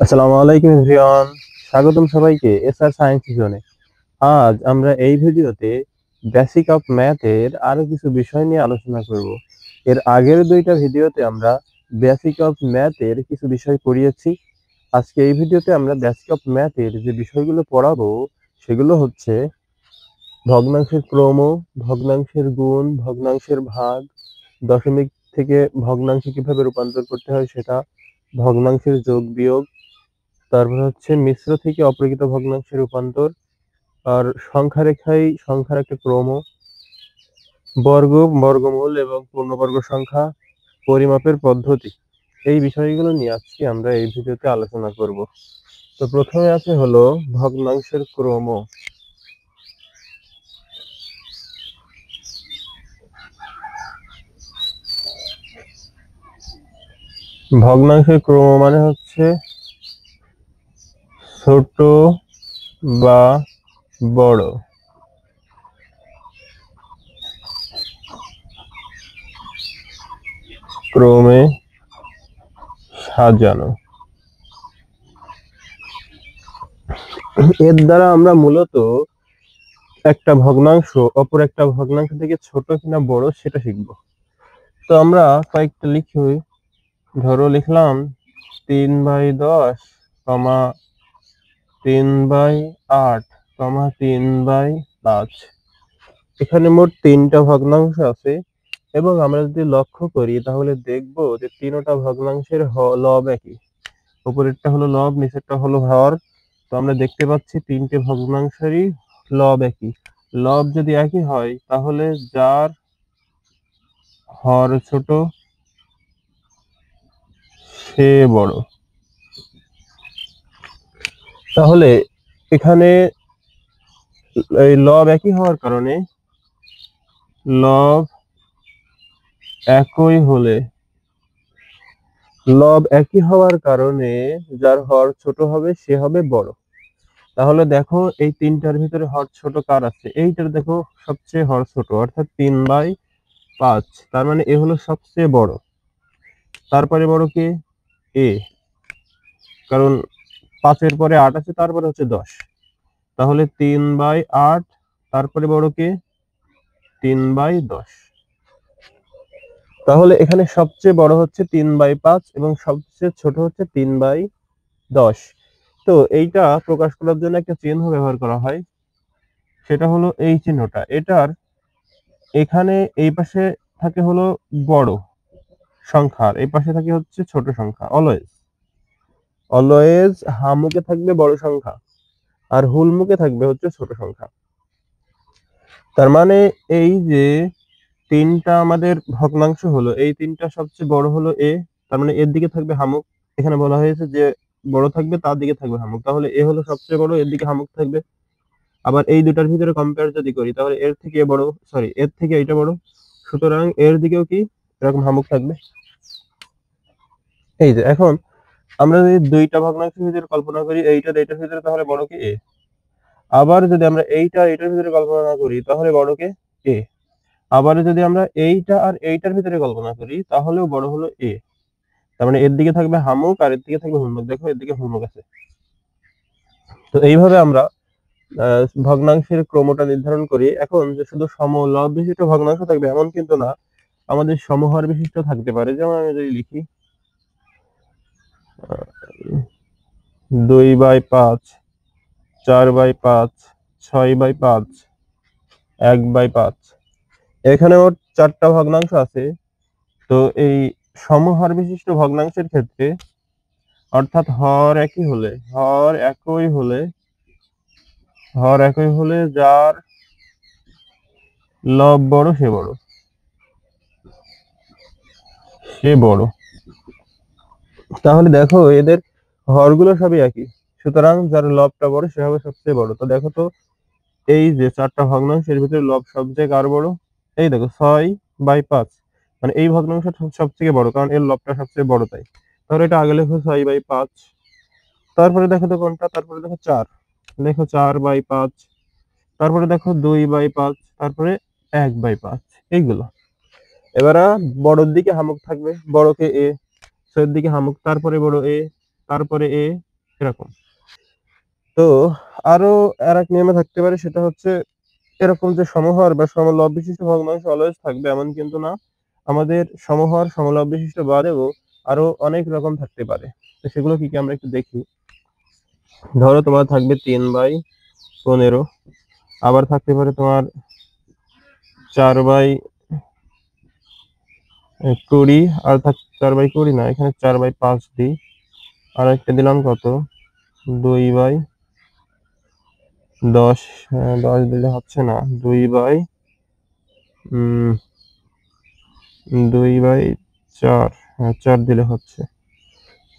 আসসালামু আলাইকুম এভরিওয়ান, স্বাগতম সবাইকে এসআর সায়েন্স জোনে। আজ আমরা এই ভিডিওতে বেসিক অফ ম্যাথের আরো কিছু বিষয় নিয়ে আলোচনা করব। এর আগের দুইটা ভিডিওতে আমরা বেসিক অফ ম্যাথের কিছু বিষয় পড়িয়েছি। আজকে এই ভিডিওতে আমরা বেসিক অফ ম্যাথের যে বিষয়গুলো পড়াবো সেগুলো হচ্ছে ভগ্নাংশের ক্রম, ভগ্নাংশের গুণ, ভগ্নাংশের ভাগ, দশমিক থেকে ভগ্নাংশে কিভাবে রূপান্তর করতে হয় সেটা, ভগ্নাংশের যোগ বিয়োগ, তারপর হচ্ছে মিশ্র থেকে অপ্রকৃত ভগ্নাংশে রূপান্তর, আর সংখ্যা রেখায় সংখ্যার একটা ক্রম, বর্গ, বর্গমূল এবং পূর্ণবর্গ সংখ্যা, পরিমাপের পদ্ধতি। এই বিষয়গুলো নিয়ে আজকে আমরা এই ভিডিওতে আলোচনা করব। তো প্রথমে আছে হলো ভগ্নাংশের ক্রম। ভগ্নাংশের ক্রম মানে হচ্ছে ছোট বা বড় ক্রমে সাজানো। এর দ্বারা আমরা মূলত একটা ভগ্নাংশ অপর একটা ভগ্নাংশ থেকে ছোট কিনা বড় সেটা শিখব। তো আমরা কয়েকটা লিখি। ধরো লিখলাম 3/10, কমা 3/8, কমা 3/5। এখানে মোট তিনটা ভগ্নাংশ আছে এবং আমরা যদি লক্ষ্য করি তাহলে দেখব যে তিনটা ভগ্নাংশের লব একই। উপরেরটা হলো লব, নিচেরটা হলো হর। তো আমরা দেখতে পাচ্ছি তিনটে ভগ্নাংশেরই লব একই। লব যদি একই হয় তাহলে যার হর ছোট সে বড়। তাহলে এখানে এই লব একই হওয়ার কারণে লব একই হলে লব একই হওয়ার কারণে যার হর ছোট হবে সে হবে বড়। তাহলে দেখো এই তিনটার ভিতরে হর ছোট কার আছে? এইটার দেখো সবচেয়ে হর ছোট, অর্থাৎ 3/5। তার মানে এ হলো সবচেয়ে বড়। তারপরে বড় কে? এ, কারণ 5-এর পরে 8 আছে, তারপরে হচ্ছে 10। তাহলে 3/8, তারপরে বড় কে? 3/10। তাহলে এখানে সবচেয়ে বড় হচ্ছে 3/5 এবং সবচেয়ে ছোট হচ্ছে 3/10। তো এইটা প্রকাশ করার জন্য একটা চিহ্ন ব্যবহার করা হয়, সেটা হলো এই চিহ্নটা। এটার এখানে এই পাশে থাকে হলো বড় সংখ্যা আর এই পাশে থাকে হচ্ছে ছোট সংখ্যা। অলওয়েজ অলওয়েজ হামুকে থাকবে বড় সংখ্যা আর হুলমুখে থাকবে হচ্ছে ছোট সংখ্যা। তার মানে এই যে তিনটা আমাদের ভগ্নাংশ হলো, এই তিনটা সবচেয়ে বড় হলো এ, তার মানে এর দিকে থাকবে হামুক। এখানে বলা হয়েছে যে বড় থাকবে তার দিকে থাকবে হামুক, তাহলে এ হলো সবচেয়ে বড়, এর দিকে হামুক থাকবে। আবার এই দুটার ভিতরে কম্পেয়ার যদি করি তাহলে এর থেকে এ বড়, সরি এর থেকে এটা বড়, সুতরাং এর দিকেও কি এরকম হামুক থাকবে। এই যে এখন আমরা যদি দুইটা ভগ্নাংশের ভিতরে কল্পনা করি এইটার এইটার ভিতরে, তাহলে বড় কি এ। আবার যদি আমরা এইটা এইটার ভিতরে কল্পনা করি তাহলে বড় কে? এ। আবার যদি আমরা এইটা আর এইটার ভিতরে কল্পনা করি তাহলেও বড় হলো এ। তার মানে এর দিকে থাকবে হামুক আর এর দিকে থাকবে হুমুক। দেখো এর দিকে হুমুক আছে। তো এইভাবে আমরা ভগ্নাংশের ক্রমটা নির্ধারণ করি। এখন যে শুধু সমলব বিশিষ্ট ভগ্নাংশ থাকবে এমন কিন্তু না, আমাদের সমহর বিশিষ্ট থাকতে পারে। যেমন আমি যদি লিখি 2/5, 4/5, 6/5, 1/5। এখানে মোট চারটা ভগ্নাংশ আছে। তো এই সমহর বিশিষ্ট ভগ্নাংশের ক্ষেত্রে, অর্থাৎ হর একই হলে যার লব বড় সে বড়। তাহলে দেখো এদের হরগুলো সবই একই, সুতরাং যার লবটা বড় সে হবে সবচেয়ে বড়। তো দেখো তো এই যে চারটা ভগ্নাংশের ভিতরে লব সবচেয়ে কার বড়? এই দেখো 6/5, মানে এই ভগ্নাংশ সব থেকে বড় কারণ এর লবটা সবচেয়ে বড়, তাই। তাহলে এটা আগে লেখো 6/5। তারপরে দেখো তো কোনটা, তারপরে দেখো 4, লেখো 4/5। তারপরে দেখো 2/5, তারপরে 1/5। এইগুলো এবার বড়র দিকে হামুক থাকবে, বড়কে এ, ছোট দিকে হামুক, তারপরে বড় এ, তারপরে এ, এরকম। তো আরো আর এক নিয়মে থাকতে পারে, সেটা হচ্ছে এরকম যে সমহর বা সমলব বিশিষ্ট ভগ্নাংশ অলওয়েজ থাকবে এমন কিন্তু না। আমাদের সমহর সমলব বিশিষ্ট বাদেও আরো অনেক রকম থাকতে পারে। তো সেগুলো কি কি আমরা একটু দেখি। ধরো তোমার থাকবে 3/15, আবার থাকতে পারে তোমার 4/20, আর 4/20 না, এখানে 4/5 দিই। আর একটা দিলাম কত, 2/10। 10 দিলে হচ্ছে না, 2/4। হ্যাঁ, 4 দিলে হচ্ছে।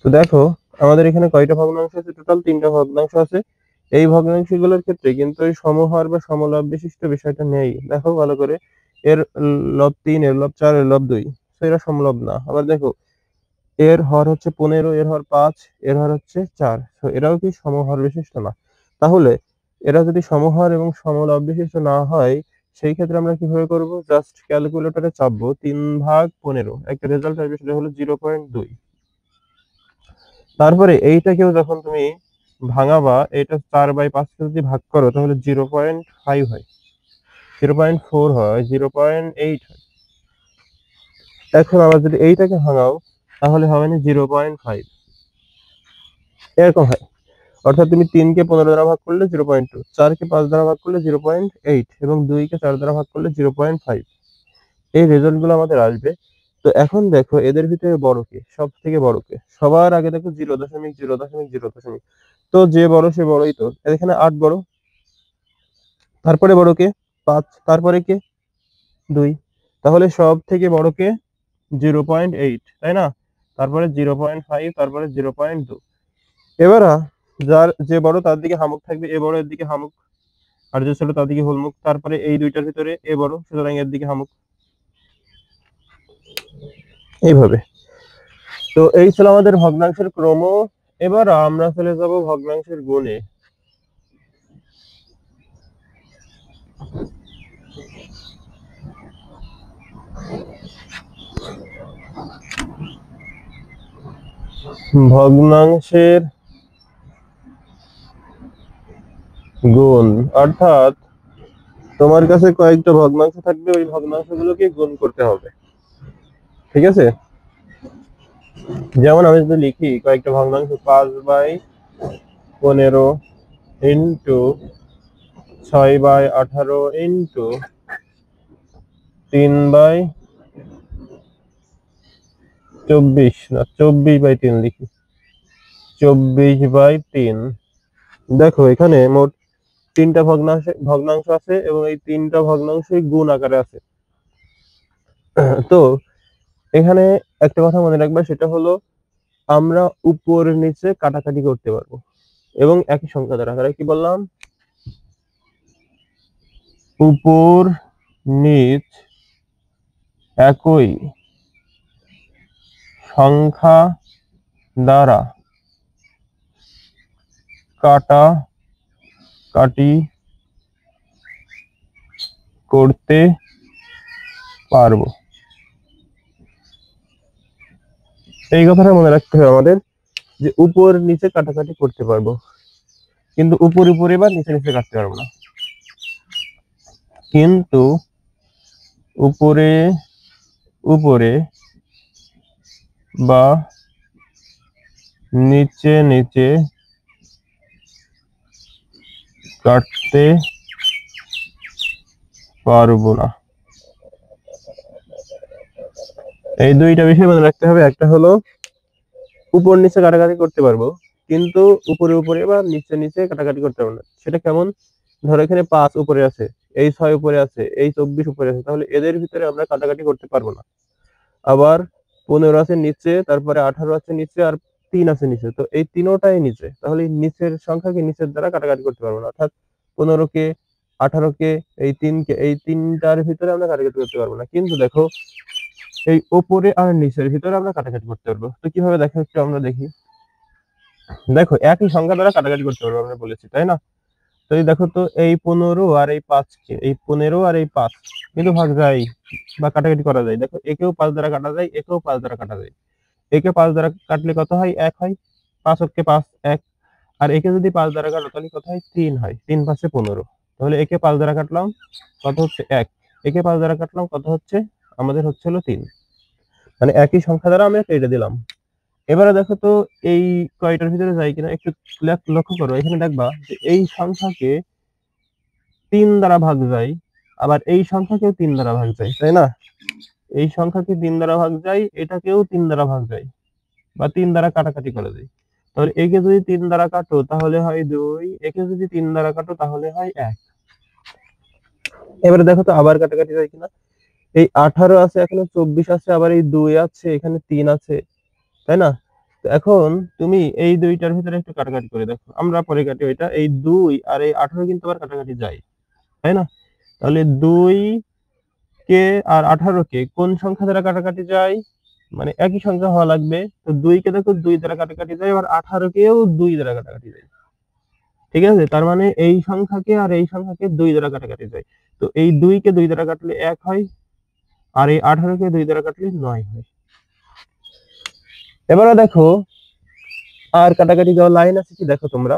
তো দেখো আমাদের এখানে কয়টা ভগ্নাংশ আছে, টোটাল 3টা ভগ্নাংশ আছে। এই ভগ্নাংশগুলোর ক্ষেত্রে কিন্তু এই সমহর বা সমলব বিশিষ্ট বিষয়টা নেই। দেখো ভালো করে, এর লব 3, এর লব 4, এর লব 2, তো এরা সমলব না। আবার দেখো এর হর হচ্ছে 15, এর হর 5, এর হর হচ্ছে 4, তো এরাও কি সমহর বিশিষ্ট না। তাহলে এরা যদি সমহর এবং সমলব বিশিষ্ট না হয়, সেই ক্ষেত্রে আমরা কিভাবে করব, জাস্ট ক্যালকুলেটরে চাপবো 3/15, একটা রেজাল্ট আসবে, সেটা হলো 0.2। তারপরে এইটাকেও যখন তুমি ভাঙাবা, এটা 4/5 যদি ভাগ করো তাহলে 0.5 হয়, 0.4 হয়, 0.8 হয়। এখন আবার যদি এইটাকে ভাঙাও তাহলে হবে না 0.5, এরকম হয়। অর্থাৎ তুমি 3কে 15 দ্বারা ভাগ করলে 0.2, 4কে 5 দ্বারা ভাগ করলে 0.8, এবং 2কে 4 দ্বারা ভাগ করলে 0.5। এই রেজাল্ট গুলো আমাদের আসবে। তো এখন দেখো এদের ভিতরে বড় কে, সব থেকে বড় কে, সবার আগে দেখো 0.0.0.0। তো যে বড় সে বড়ই। তো এখানে 8 বড়, তারপরে বড় কে 5, তারপরে কে 2, তাহলে সব থেকে বড় কে 0.8, তাই না? তারপরে 0.5, তারপরে 0.2। এবার যার যে বড় তার দিকে হামুক থাকবে, এ বড় এর দিকে হামুক, আর যে ছোট তার দিকে হুলমুখ। তারপরে এই দুইটার ভিতরে এ বড়, সুতরাং এর দিকে হামুক, এইভাবে। তো এই ছিল আমাদের ভগ্নাংশের ক্রম। এবার আমরা চলে যাব ভগ্নাংশের গুণে। ভগ্নাংশের গুণ অর্থাৎ তোমার কাছে কয়েকটা ভগ্নাংশ থাকবে, ওই ভগ্নাংশগুলোকে গুণ করতে হবে। ঠিক আছে? যেমন আমি যদি লিখি কয়েকটা ভগ্নাংশ, 5/15 ইন্টু 6/18 ইন্টু 3/24, না 24/3 লিখি, 24/3। দেখো এখানে মোট 3টা ভগ্নাংশ ভগ্নাংশ আছে, এবং এই 3টা ভগ্নাংশই গুণ আকারে আছে। তো এখানে একটা কথা মনে রাখবা, সেটা হলো আমরা উপর নিচে কাটাকাটি করতে পারবো, এবং একই সংখ্যা দ্বারা। তাহলে কি বললাম, উপর নিচ একই সংখ্যা দ্বারা কাটাকাটি করতে পারবো। এই কথাটা মনে রাখতে হবে আমাদের, যে উপর নিচে কাটাকাটি করতে পারবো, কিন্তু উপর উপরে বা নিচে নিচে কাটতে পারবো না। কিন্তু উপরে উপরে বা নিচে নিচে কাটতে পারবো না। এই দুইটা বিষয় মনে রাখতে হবে। একটা হলো উপর নিচে কাটাকাটি করতে পারবো, কিন্তু উপরে উপরে বা নিচে নিচে কাটাকাটি করতে পারবো না। সেটা কেমন, ধরো এখানে 5 উপরে আছে, এই 6 উপরে আছে, এই 24 উপরে আছে, তাহলে এদের ভিতরে আমরা কাটাকাটি করতে পারবো না। আবার 15 আছে নিচে, তারপরে 18 আছে নিচে, আর 3 আছে নিচে, তো এই তিনোটাই নিচে, তাহলে এই নিচের সংখ্যাকে নিচের দ্বারা কাটাকাটি করতে পারবো না। অর্থাৎ 15কে, 18কে, এই 3কে, এই তিনটার ভিতরে আমরা কাটাকাটি করতে পারবো না। কিন্তু দেখো এই ওপরে আর নিচের ভিতরে আমরা কাটাকাটি করতে পারবো। তো কিভাবে দেখো একটু আমরা দেখি। দেখো একই সংখ্যা দ্বারা কাটাকাটি করতে পারবো আমরা বলেছি, তাই না? তো এই দেখো তো, এই 15 আর এই 5কে, এই 15 আর এই 5 কিন্তু ভাগ যায় বা কাটাকাটি করা যায়। দেখো একেও 5 দ্বারা কাটা যায়, একেও 5 দ্বারা কাটা যায়। একে 5 দ্বারা কাটলে কত হয়, 1 হয়। 5 কে 5, 1। আর একে যদি 5 দ্বারা কাটো তাহলে কত হয়? 3 হয়। 3 5 15। তাহলে একে 5 দ্বারা কাটলাম, কত হচ্ছে? 1। একে 5 দ্বারা কাটলাম, কত হচ্ছে? আমাদের হচ্ছে হলো 3। মানে একই সংখ্যা দ্বারা আমরা কেটে দিলাম। এবারে দেখো তো এই কয়টার ভিতরে যায় কিনা একটু লক্ষ্য করো। এখানে দেখবা যে এই সংখ্যাকে 3 দ্বারা ভাগ যায়, আবার এই সংখ্যাকেও 3 দ্বারা ভাগ যায়, তাই না? এই সংখ্যাকে 3 দ্বারা ভাগ যায়, এটাকেও 3 দ্বারা ভাগ যায়, বা 3 দ্বারা কাটাকাটি করে যায়। তাহলে একে যদি 3 দ্বারা কাটো তাহলে হয় 2, একে যদি 3 দ্বারা কাটো তাহলে হয় 1। এবারে দেখো তো আবার কাটাকাটি যায় কিনা। এই 18 আছে, এখানে 24 আছে, আবার এই 2 আছে, এখানে 3 আছে, তাই না? তো এখন তুমি এই দুইটার ভিতরে একটু কাটাকাটি করে দেখো, আমরা পরে কাটি ওইটা। এই 2 আর এই 18 কিন্তু আবার কাটাকাটি যায়, তাই না? তাহলে 2 কে আর 18 কে কোন সংখ্যা দ্বারা কাটাকাটি যায়? মানে একই সংখ্যা হওয়া লাগবে। তো 2 কে দেখো 2 দ্বারা কাটাকাটি যায়, আবার 18 কেও 2 দ্বারা কাটাকাটি যায়। ঠিক আছে, তার মানে এই সংখ্যাকে আর এই সংখ্যাকে 2 দ্বারা কাটাকাটি যায়। তো এই 2 কে 2 দ্বারা কাটলে 1 হয়, আর এই 18 কে 2 দ্বারা কাটলে 9 হয়। এবারে দেখো আর কাটাকাটি যাওয়ার লাইন আছে কি দেখো তোমরা।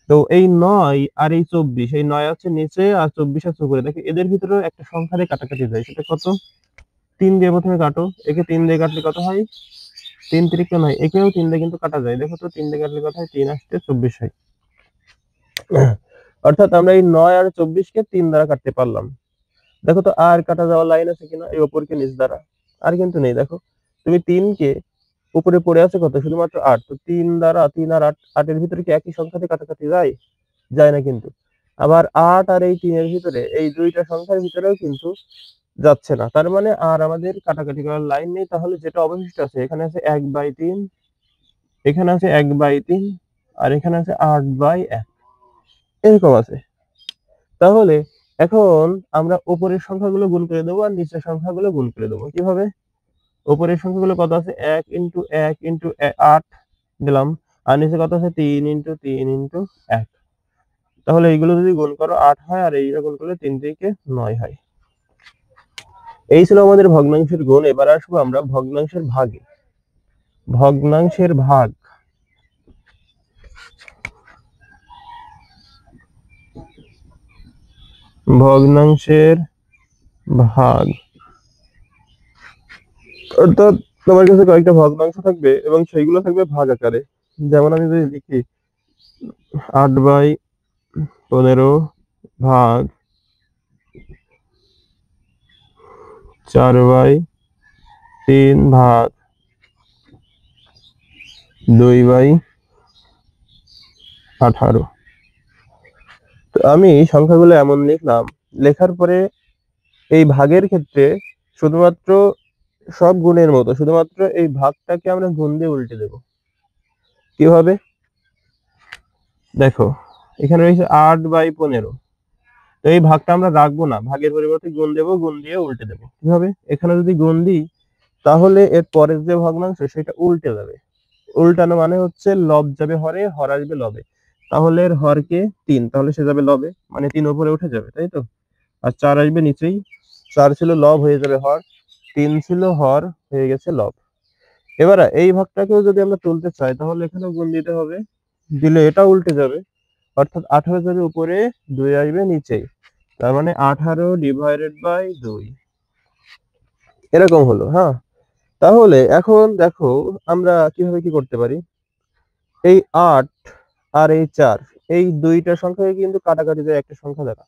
তো এই 9 আর এই 24, এই 9 আছে নিচে আর 24 আছে উপরে, দেখো এদের ভিতরে একটা সংখ্যা দিয়ে কাটাকাটি যায়, সেটা কত? 3 দিয়ে প্রথমে কাটো। একে 3 দিয়ে কাটলে কত হয়? 3 3 9। একেও 3 দিয়ে কিন্তু কাটা যায়, দেখো তো 3 দিয়ে কাটলে কত হয়? 3 আসতে 24 হয়। অর্থাৎ আমরা এই 9 আর 24 কে 3 দ্বারা কাটতে পারলাম। দেখো তো আর কাটা যাওয়ার লাইন আছে কিনা এই উপরকে নিচ দ্বারা। আর কিন্তু নেই। দেখো তুমি 3 কে উপরে পড়ে আছে কত? শুধুমাত্র 8। তো 3 দ্বারা 3 আর 8, 8 এর ভিতরে কি একই সংখ্যাতে কাটাকাটি যায়? যায় না কিন্তু। আবার 8 আর এই 3 এর ভিতরে, এই দুইটা সংখ্যার ভিতরেও কিন্তু যাচ্ছে না। তার মানে আর আমাদের কাটাকাটি করার লাইন নেই। তাহলে যেটা অবশিষ্ট আছে, এখানে আছে 1/3, এখানে আছে 1/3, আর এখানে আছে 8/1, এরকম আছে। তাহলে এখন আমরা উপরের সংখ্যাগুলো গুণ করে দেবো আর নিচের সংখ্যাগুলো গুণ করে দেবো। কিভাবে? উপরের সংখ্যাগুলো কত আছে? 1 ইন্টু 1 ইন্টু 8 দিলাম, আর নিচে কত আছে? 3 ইন্টু 3 ইন্টু 1। তাহলে এইগুলো যদি গুণ করো 8 হয়, আর এইগুলো গুণ করলে 3 থেকে 9 হয়। এই ছিল আমাদের ভগ্নাংশের গুণ। এবার আসবো আমরা ভগ্নাংশের ভাগে। ভগ্নাংশের ভাগ। ভগ্নাংশের ভাগ অর্থাৎ তোমার কাছে কয়েকটা ভগ্নাংশ থাকবে এবং সেইগুলো থাকবে ভাগ আকারে। যেমন আমি যদি লিখি 8/15 ভাগ 4/3 ভাগ 2/18। তো আমি সংখ্যাগুলো এমন লিখলাম। লেখার পরে এই ভাগের ক্ষেত্রে শুধুমাত্র সব গুণের মতো শুধুমাত্র এই ভাগটাকে আমরা গুণ দিয়ে উল্টে দেব। কিভাবে? দেখো এখানে রয়েছে 8/15। তো এই ভাগটা আমরা রাখবো না, ভাগের পরিবর্তে গুণ দেবো, গুণ দিয়ে উল্টে দেবো। কিভাবে? এখানে যদি গুণ দিই তাহলে এর পরের যে ভগ্নাংশ সেটা উল্টে যাবে। উল্টানো মানে হচ্ছে লব যাবে হরে, হর আসবে লবে। তাহলে এর হরকে 3, তাহলে সে যাবে লবে, মানে 3 উপরে উঠে যাবে, তাই তো? আর 4 আসবে নিচেই। 4 ছিল লব, হয়ে যাবে হর। 3 ছিল হর, হয়ে গেছে লব। এবার এই ভাগটাকেও যদি আমরা তুলতে চাই তাহলে এখানেও গুণ দিতে হবে, দিলে এটা উল্টে যাবে। অর্থাৎ 18 যাবে উপরে, 2 আসবে নিচেই। তার মানে 18/2 এরকম হলো। হ্যাঁ, তাহলে এখন দেখো আমরা কিভাবে কি করতে পারি। এই 8 আর এই 4, এই দুইটা সংখ্যাকে কিন্তু কাটাকাটি যায় একটা সংখ্যা দ্বারা।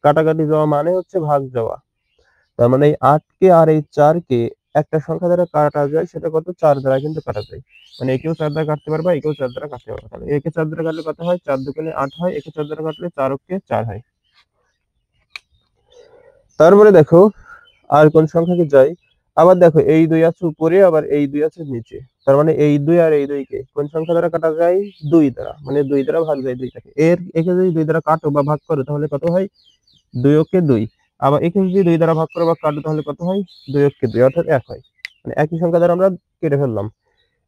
কাটাকাটি যাওয়া মানে হচ্ছে ভাগ যাওয়া। তার মানে এই 8 কে আর এই 4 কে একটা সংখ্যা দ্বারা কাটা যায়, সেটা কত? 4 দ্বারা কিন্তু কাটা যায়। মানে একেও 4 দ্বারা কাটতে পারবা, একেও 4 দ্বারা কাটতে পারবা। তাহলে একে 4 দ্বারা কাটলে কত হয়? 4 দুগুণে 8 হয়। একে 4 দ্বারা কাটলে 4 অক্ষে 4 হয়। তারপরে দেখো আর কোন সংখ্যাকে যায়। আবার দেখো এই 2 আছে উপরে, আবার এই 2 আছে নিচে। তার মানে এই 2 আর এই 2 কে কোন সংখ্যা দ্বারা কাটা যায়? 2 দ্বারা, মানে 2 দ্বারা ভাগ যায় দুইটাকে। একে যদি 2 দ্বারা কাটো বা ভাগ করো তাহলে কত হয়? 2 অক্ষে 2। আবার একে যদি 2 দ্বারা ভাগ করো বা কাটো তাহলে কত হয়? 2 অক্ষে 2, অর্থাৎ 1 হয়। মানে একই সংখ্যা দ্বারা আমরা কেটে ফেললাম।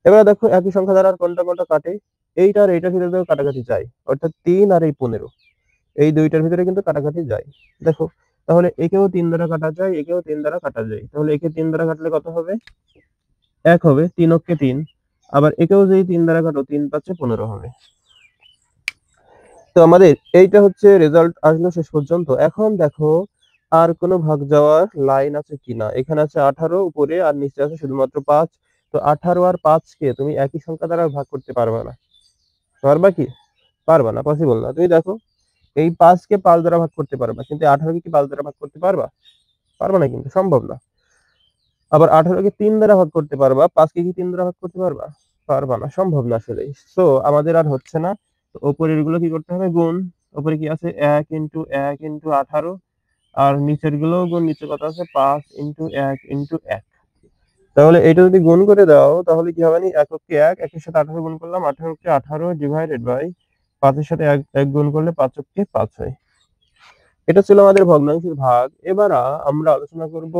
এবার দেখো একই সংখ্যা দ্বারা আর কোনটা কোনটা কাটে। এইটা আর এইটার ভিতরে কাটাকাটি যায়, অর্থাৎ 3 আর এই 15, এই দুইটার ভিতরে কিন্তু কাটাকাটি যায়। দেখো তাহলে একেও 3 দ্বারা কাটা যায়, একেও 3 দ্বারা কাটা যায়। তাহলে একে 3 দ্বারা কাটলে কত হবে? 1 হবে, 3 অক্ষে 3। আবার একেও যদি 3 দ্বারা কাটো, 3 5 15 হবে। তো আমাদের এইটা হচ্ছে রেজাল্ট আসলো শেষ পর্যন্ত। এখন দেখো আর কোনো ভাগ যাওয়ার লাইন আছে কিনা। এখানে আছে 18 উপরে, আর নিচে আছে শুধুমাত্র 5। তো 18 আর 5 কে তুমি একই সংখ্যা দ্বারা ভাগ করতে পারবে না। পারবা কি? পারবা না, পসিবল না। তুমি দেখো এই 5 কে 5 দ্বারা ভাগ করতে পারবা, কিন্তু 18 কে কি 5 দ্বারা ভাগ করতে পারবা? পারবা না, কিন্তু সম্ভব না। আবার 18 কে 3 দ্বারা ভাগ করতে পারবা, 5 কে কি 3 দ্বারা ভাগ করতে পারবা? পারবা না, সম্ভব না আসলে। তো আমাদের আর হচ্ছে না। তো উপরের গুলো কি করতে হবে? গুণ। উপরে কি আছে? 1 ইন্টু 1 ইন্টু 18। আর নিচের গুলো গুণ, নিচে কত আছে? 5 ইন্টু 1 ইন্টু 1। তাহলে এটা যদি গুণ করে দাও তাহলে কি হবে? নি এককে 1, একের সাথে 18 গুণ করলাম, 18 কে 18 ডিভাইডেড বাই 5 এর সাথে 1 1 গুণ করলে 5 কে 5 হয়। এটা ছিল আমাদের ভগ্নাংশের ভাগ। এবার আমরা আলোচনা করব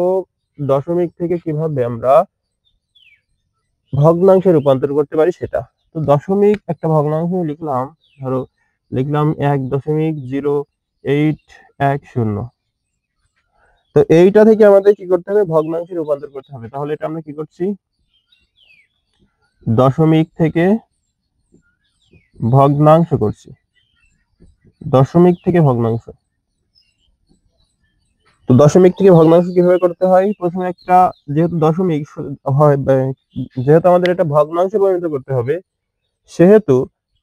দশমিক থেকে কিভাবে আমরা ভগ্নাংশে রূপান্তর করতে পারি সেটা। তো দশমিক একটা ভগ্নাংশ লিখলাম, ধরো লিখলাম 1.0810। তো এইটা থেকে আমাদের কি করতে হবে? ভগ্নাংশে রূপান্তর করতে হবে। তাহলে এটা আমরা কি করছি? দশমিক থেকে ভগ্নাংশ করছি। দশমিক থেকে ভগ্নাংশ। তো দশমিক থেকে ভগ্নাংশ কিভাবে করতে হয়? প্রথমে একটা, যেহেতু দশমিক হয় যেহেতু আমাদের এটা ভগ্নাংশে পরিণত করতে হবে, সেহেতু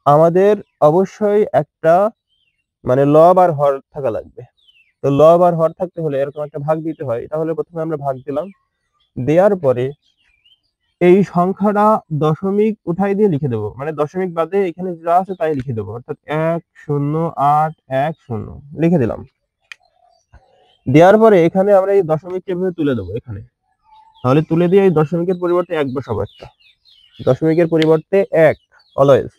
আমাদের অবশ্যই একটা মানে লব আর হর থাকা লাগবে। তো লব আর হর থাকতে হলে এরকম একটা ভাগ দিতে হয়। তাহলে প্রথমে আমরা ভাগ দিলাম, দেওয়ার পরে এই সংখ্যাটা দশমিক উঠাই দিয়ে লিখে দেবো, মানে দশমিক বাদে এখানে যা আছে তাই লিখে দেবো, অর্থাৎ 10810 লিখে দিলাম। দেওয়ার পরে এখানে আমরা এই দশমিককে এভাবে তুলে দেবো এখানে। তাহলে তুলে দিয়ে এই দশমিকের পরিবর্তে 1 বসাবো একটা। দশমিকের পরিবর্তে 1 অলওয়েজ।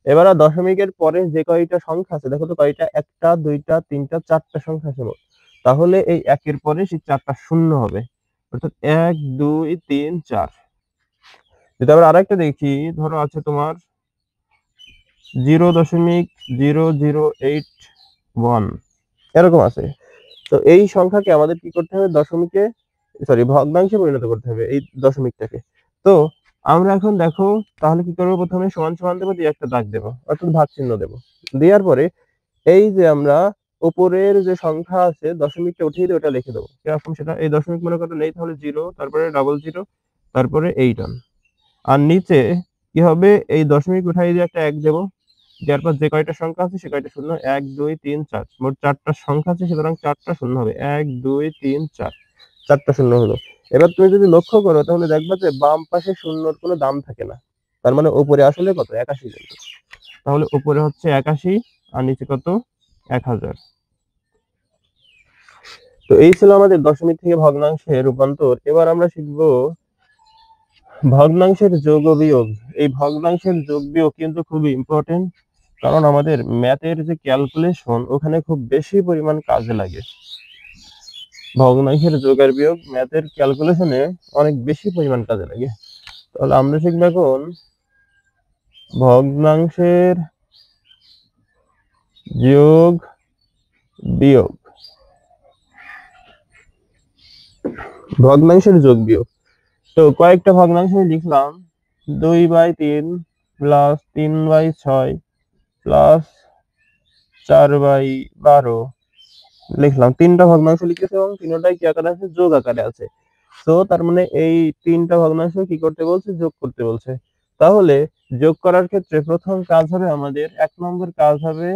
এবার দশমিকের পরে যে কয়টা সংখ্যা আছে দেখো তো, কয়টা? 1টা 2টা 3টা 4টা সংখ্যা আছে মোট। তাহলে এই 1 এর পরে সেই 4টা শূন্য হবে, অর্থাৎ 1 2 3 4। যদি আবার আরেকটা দেখি, ধরো আছে তোমার 0.0081 এরকম আছে। তো এই সংখ্যাকে আমাদের কি করতে হবে? দশমিকে, সরি, ভগ্নাংশে পরিণত করতে হবে এই দশমিকটাকে। তো আমরা এখন দেখো তাহলে কি করবো? প্রথমে সমান সমান দেবো, দিয়ে একটা দাগ দেবো, অর্থাৎ ভাগ চিহ্ন দেবো। দেওয়ার পরে এই যে আমরা উপরের যে সংখ্যা আছে দশমিকটা উঠিয়ে দিয়ে ওটা লিখে দেবো। কিরকম সেটা? এই দশমিক মনে করো নেই, তাহলে 0, তারপরে 00, তারপরে 8 আর নিচে কি হবে? এই দশমিক উঠাই দিয়ে একটা 1 দেবো। দেওয়ার পর যে কয়টা সংখ্যা আছে সে কয়টা শূন্য, 1 2 3 4, মোট 4টা সংখ্যা আছে, সুতরাং 4টা শূন্য হবে। 1 2 3 4, 4টা শূন্য হলো। এবার তুমি যদি লক্ষ্য করো তাহলে দেখবা যে বাম পাশে শূন্যর কোনো দাম থাকে না। তার মানে উপরে আসলে কত? 81 কিন্তু। তাহলে উপরে হচ্ছে 81 আর নিচে কত? 1000। তো এই ছিল আমাদের দশমিক থেকে ভগ্নাংশে রূপান্তর। এবার আমরা শিখবো ভগ্নাংশের যোগ ও বিয়োগ। এই ভগ্নাংশের যোগ বিয়োগ কিন্তু খুবই ইম্পর্টেন্ট, কারণ আমাদের ম্যাথের যে ক্যালকুলেশন ওখানে খুব বেশি পরিমাণ কাজে লাগে। ভগ্নাংশের যোগ আর বিয়োগ ম্যাথের ক্যালকুলেশনে অনেক বেশি পরিমাণ কাজে লাগে। তাহলে আমরা শিখবো এখন ভগ্নাংশের যোগ বিয়োগ। ভগ্নাংশের যোগ বিয়োগ, তো কয়েকটা ভগ্নাংশ লিখলাম। 2/3 প্লাস 3/6 প্লাস 4/12 লিখলাম। 3টা ভগ্নাংশ লিখেছে এবং তিনটাই কি আকারে আছে? যোগ আকারে আছে। তো তার মানে এই 3টা ভগ্নাংশ কি করতে বলছে? যোগ করতে বলছে। তাহলে যোগ করার ক্ষেত্রে প্রথম কাজ হবে আমাদের, 1 নম্বর কাজ হবে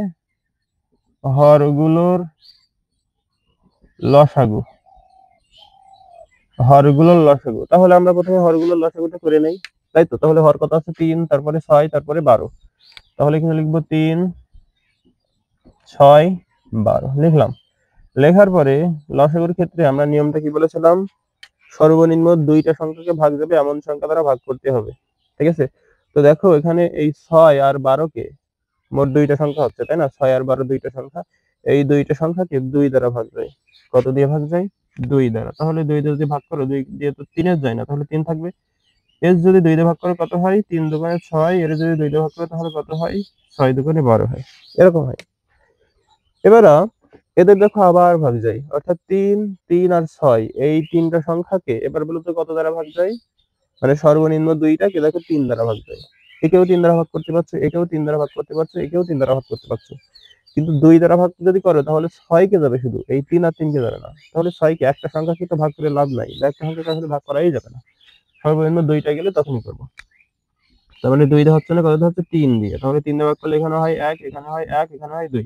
হরগুলোর লসাগু। হরগুলোর লসাগু, তাহলে আমরা প্রথমে হরগুলোর লসাগুটা করে নেই, তাই তো? তাহলে হর কত আছে? 3, তারপরে 6, তারপরে 12। তাহলে এখানে লিখবো 3 6 12 লিখলাম। লেখার পরে লসাগুর ক্ষেত্রে আমরা নিয়মটা কি বলেছিলাম? সর্বনিম্ন 2টা সংখ্যাকে ভাগ যাবে এমন সংখ্যা দ্বারা ভাগ করতে হবে, ঠিক আছে? তো দেখো এখানে এই 6 আর 12 কে, মোট 2টা সংখ্যা হচ্ছে, তাই না? 6 আর 12 2টা সংখ্যা। এই 2টা সংখ্যাকে 2 দ্বারা ভাগ যায়। কত দিয়ে ভাগ যায়? 2 দ্বারা। তাহলে 2 দিয়ে যদি ভাগ করো, 2 দিয়ে তো 3 এর যায় না, তাহলে 3 থাকবে। এর যদি 2 দিয়ে ভাগ করে কত হয়? 3 দুগুণে 6। এর যদি 2 দিয়ে ভাগ করে তাহলে কত হয়? 6 দুগুণে 12 হয়। এরকম হয়। এবার এদের দেখো আবার ভাগ যায়, অর্থাৎ 3 3 আর 6 এই 3টা সংখ্যাকে এবার বলো তো কত দ্বারা ভাগ যায়? মানে সর্বনিম্ন 2টাকে দেখো 3 দ্বারা ভাগ যায়। একেও 3 দ্বারা ভাগ করতে পারছো, একেও 3 দ্বারা ভাগ করতে পারছো, একেও 3 দ্বারা ভাগ করতে পারছো। কিন্তু 2 দ্বারা ভাগ যদি করো তাহলে 6 কে যাবে, শুধু এই 3 আর 3 কে যাবে না। তাহলে 6 কে একটা সংখ্যাকে তো ভাগ করে লাভ নাই, বা একটা সংখ্যাকে আসলে ভাগ করাই যাবে না, সর্বনিম্ন 2টা গেলে তখনই করবো। তার মানে 2 দিয়ে হচ্ছে না, কত হচ্ছে 3 দিয়ে। তাহলে 3 দিয়ে ভাগ করলে এখানে হয় 1, এখানে হয় 1, এখানে হয় 2।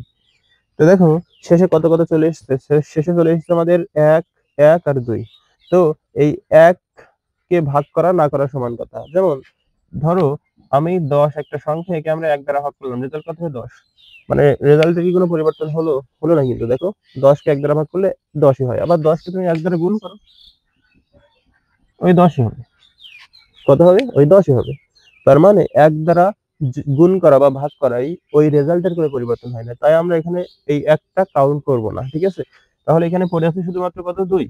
তো দেখো শেষে কত কত চলে এসেছে, শেষে চলে এসেছে আমাদের 1, 1 আর 2। তো এই 1 কে ভাগ করা না করা সমান কথা। যেমন ধরো আমি 10 একটা সংখ্যা, একে আমরা 1 দ্বারা ভাগ করলাম, রেজাল্ট কত হয় 10। মানে রেজাল্টে কি কোনো পরিবর্তন হলো? হলো না। কিন্তু দেখো 10 কে 1 দ্বারা ভাগ করলে 10ই হয়, আবার 10 কে তুমি 1 দ্বারা গুণ করো, ওই 10ই হবে। কত হবে? ওই 10ই হবে। তার মানে 1 দ্বারা গুণ করা বা ভাগ করাই ওই রেজাল্টের কোনো পরিবর্তন হয় না, তাই আমরা এখানে এই একটা কাউন্ট করব না, ঠিক আছে? তাহলে এখানে পড়ে আছে শুধুমাত্র কত, 2।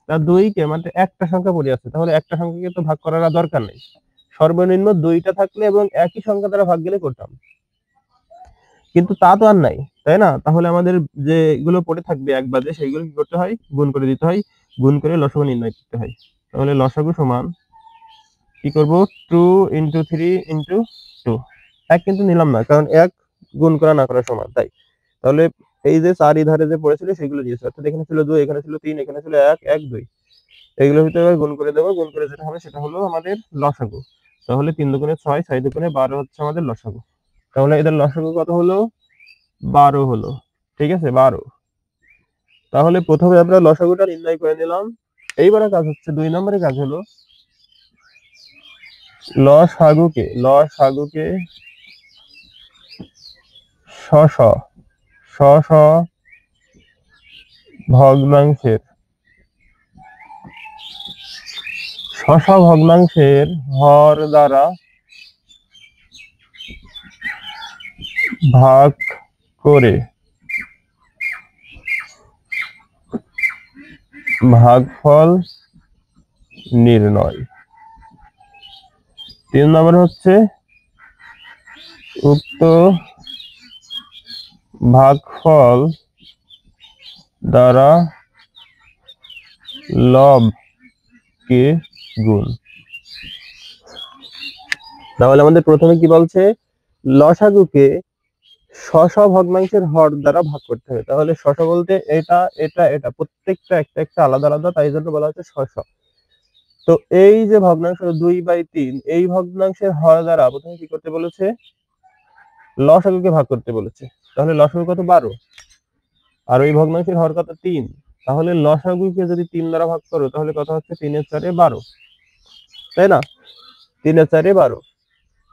তার 2 কে মানে একটা সংখ্যা পড়ে আছে, তাহলে একটা সংখ্যাকে তো ভাগ করার আর দরকার নেই। সর্বনিম্ন 2টা থাকলে এবং একই সংখ্যা দ্বারা ভাগ গেলে করতাম, কিন্তু তা তো আর নাই, তাই না? তাহলে আমাদের যেগুলো পড়ে থাকবে এক বাদে, সেইগুলো কি করতে হয়? গুণ করে দিতে হয়, গুণ করে লসাগু নির্ণয় করতে হয়। তাহলে লসাগু সমান কি করব, 2 ইন্টু 3 ইন্টু 2। এক কিন্তু নিলাম না, কারণ এক গুণ করা না করা সমান, তাই। তাহলে এই যে চারি ধারে যে পড়েছিল সেগুলো দিয়েছে, অর্থাৎ এখানে ছিল 2, এখানে ছিল 3, এখানে ছিল 1, 1, 2। এইগুলোর ভিতরে এবার গুণ করে দেবো, গুণ করে যেটা হবে সেটা হলো আমাদের লসাগু। তাহলে 3 দুগুণে 6, 6 দুগুণে 12 হচ্ছে আমাদের লসাগু। তাহলে এদের লসাগু কত হলো? 12 হলো, ঠিক আছে, 12। তাহলে প্রথমে আমরা লসাগুটা নির্ণয় করে নিলাম। এইবারে কাজ হচ্ছে, 2 নম্বরে কাজ হলো লসাগুকে শ শ শ ভগ্নাংশের ভগ্নাংশের হর দ্বারা ভাগ করে ভাগফল নির্ণয়। 3 নম্বর হচ্ছে উক্ত ভাগফল দ্বারা লবকে গুণ। তাহলে আমাদের প্রথমে কি বলছে? লসাগুকে ভগ্নাংশের হর দ্বারা ভাগ করতে হবে। তাহলে বলতে এটা এটা এটা প্রত্যেকটা একটা একটা আলাদা আলাদা, তাই জন্য বলা হচ্ছে তো এই যে ভগ্নাংশ 2/3, এই ভগ্নাংশের হর দ্বারা প্রথমে কি করতে বলেছে? লসাগুকে ভাগ করতে বলেছে। তাহলে লসাগু কত? 12। আর ওই ভগ্নাংশের হর কত? 3। তাহলে লসাগুকে যদি 3 দ্বারা ভাগ করো তাহলে কত হচ্ছে? 3 এর 4 12, তাই না? 3 এর 4 12।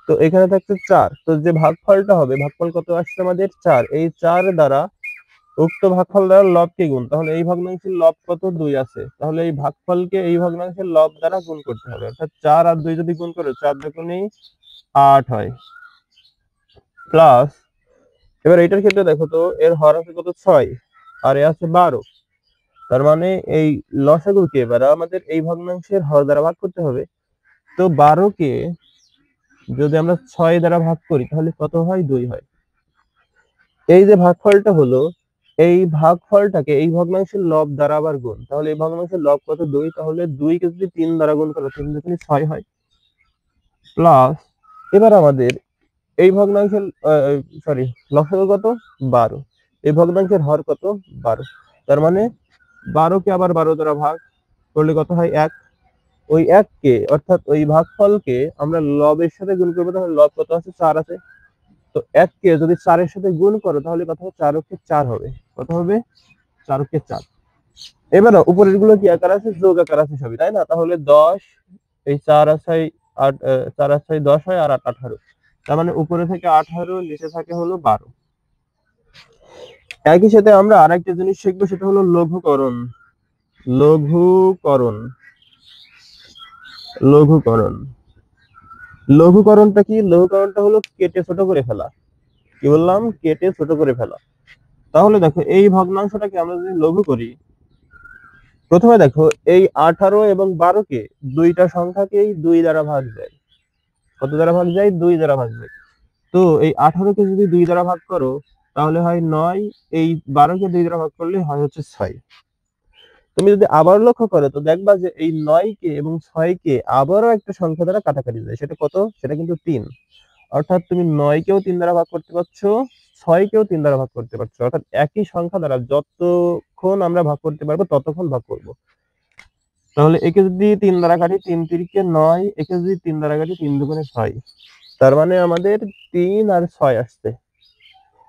তো এখানে থাকছে 4। তো যে ভাগফলটা হবে, ভাগফল কত আসছে আমাদের? 4। এই 4 দ্বারা উক্ত ভাগফল দ্বারা লবকে গুণ। তাহলে এই ভগ্নাংশের লব কত? 2 আছে। তাহলে এই ভাগফলকে এই ভগ্নাংশের লব দ্বারা গুণ করতে হবে, অর্থাৎ 4 আর 2 যদি গুণ করো 4 দুগুণে 8 হয়, প্লাস এবার এইটার ক্ষেত্রে দেখো তো, এর হর আছে কত? 6 আর এ আছে 12। তার মানে এই লসাগুকে এবার আমাদের এই ভগ্নাংশের হর দ্বারা ভাগ করতে হবে। তো 12 কে যদি আমরা 6 দ্বারা ভাগ করি তাহলে কত হয়? 2 হয়। এই যে ভাগফলটা হলো, এই ভাগফলটাকে এই ভগ্নাংশের লব দ্বারা আবার গুণ। তাহলে এই ভগ্নাংশের লব কত? 2। তাহলে 2 কে যদি 3 দ্বারা গুণ করো 3 দুগুণে 6 হয়, প্লাস এবার আমাদের এই ভগ্নাংশের সরি, লসাগু কত? 12। এই ভগ্নাংশের হর কত? 12। তার মানে 12 কে আবার 12 দ্বারা ভাগ করলে কত হয়? 1। ওই 1 কে অর্থাৎ ওই ভাগফলকে আমরা লবের সাথে গুণ করবো, তাহলে লব কত আছে? 4 আছে। তো 1 কে যদি 4 এর সাথে গুণ করো তাহলে কত হবে? 4 কে 4 হবে। কত হবে? 4 কে 4। এবার উপরের গুলো কি আকার আছে? যোগ আকার আছে সবই, তাই না? তাহলে 10, এই 4 আর 6 8, 4 আর 6 10 হয়, আর 8 18। তার মানে উপরে থেকে 18, নিচে থাকে হলো 12। একই সাথে আমরা আরেকটা জিনিস শিখবো, সেটা হলো লঘুকরণ। লঘুকরণ লঘুকরণ লঘুকরণটা কি? লঘুকরণটা হলো কেটে ছোট করে ফেলা। কি বললাম? কেটে ছোট করে ফেলা। তাহলে দেখো এই ভগ্নাংশটাকে আমরা যদি লঘু করি, প্রথমে দেখো এই 18 এবং 12 কে দুইটা সংখ্যাকেই 2 দ্বারা ভাগ যায়। কত দ্বারা ভাগ যায়? 2 দ্বারা ভাগ যায়। তো এই 18 কে যদি 2 দ্বারা ভাগ করো তাহলে হয় 9, এই 12 কে 2 দ্বারা ভাগ করলে হয় হচ্ছে 6। তুমি যদি আবার লক্ষ্য করো তো দেখবা যে এই 9 কে এবং 6 কে আবারও একটা সংখ্যা দ্বারা কাটাকাটি যায়। সেটা কত? সেটা কিন্তু 3। অর্থাৎ তুমি 9 কেও 3 দ্বারা ভাগ করতে পারছো, 6 কেও 3 দ্বারা ভাগ করতে পারছি, অর্থাৎ একই সংখ্যা দ্বারা যতক্ষণ আমরা ভাগ করতে পারবো ততক্ষণ ভাগ করব। তাহলে একে যদি 3 দ্বারা কাটি, 3 তিরিকে 9, একে যদি 3 দ্বারা কাটি, 3 দুগুণে 6। তার মানে আমাদের 3 আর 6 আসছে।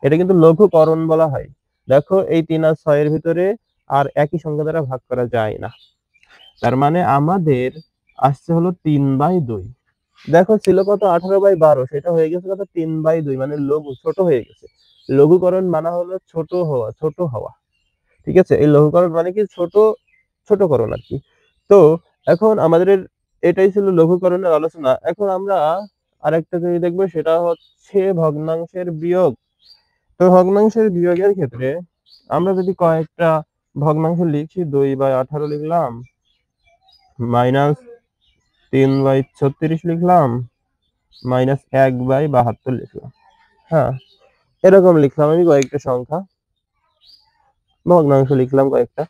এটা কিন্তু লঘুকরণ বলা হয়। দেখো এই 3 আর 6 এর ভিতরে আর একই সংখ্যা দ্বারা ভাগ করা যায় না। তার মানে আমাদের আসছে হলো 3/2। দেখো ছিল কত 18/12, সেটা হয়ে গেছে কত 3/2, মানে লঘু, ছোট হয়ে গেছে। লঘুকরণ মানে হলো ছোট হওয়া, ছোট হওয়া। ঠিক আছে, এই লঘুকরণ মানে কি ছোট, ছোটকরণ আর কি। তো এখন আমাদের এটাই ছিল লঘুকরণের আলোচনা। এখন আমরা আরেকটা জিনিস দেখবো, সেটা হচ্ছে ভগ্নাংশের বিয়োগ। তো ভগ্নাংশের বিয়োগের ক্ষেত্রে আমরা যদি কয়েকটা ভগ্নাংশ লিখি, 2/18 লিখলাম, -3/36 লিখলাম, -1/72 লিখলাম। হ্যাঁ, এরকম লিখলাম আমি কয়েকটা সংখ্যা, ভগ্নাংশ লিখলাম কয়েকটা।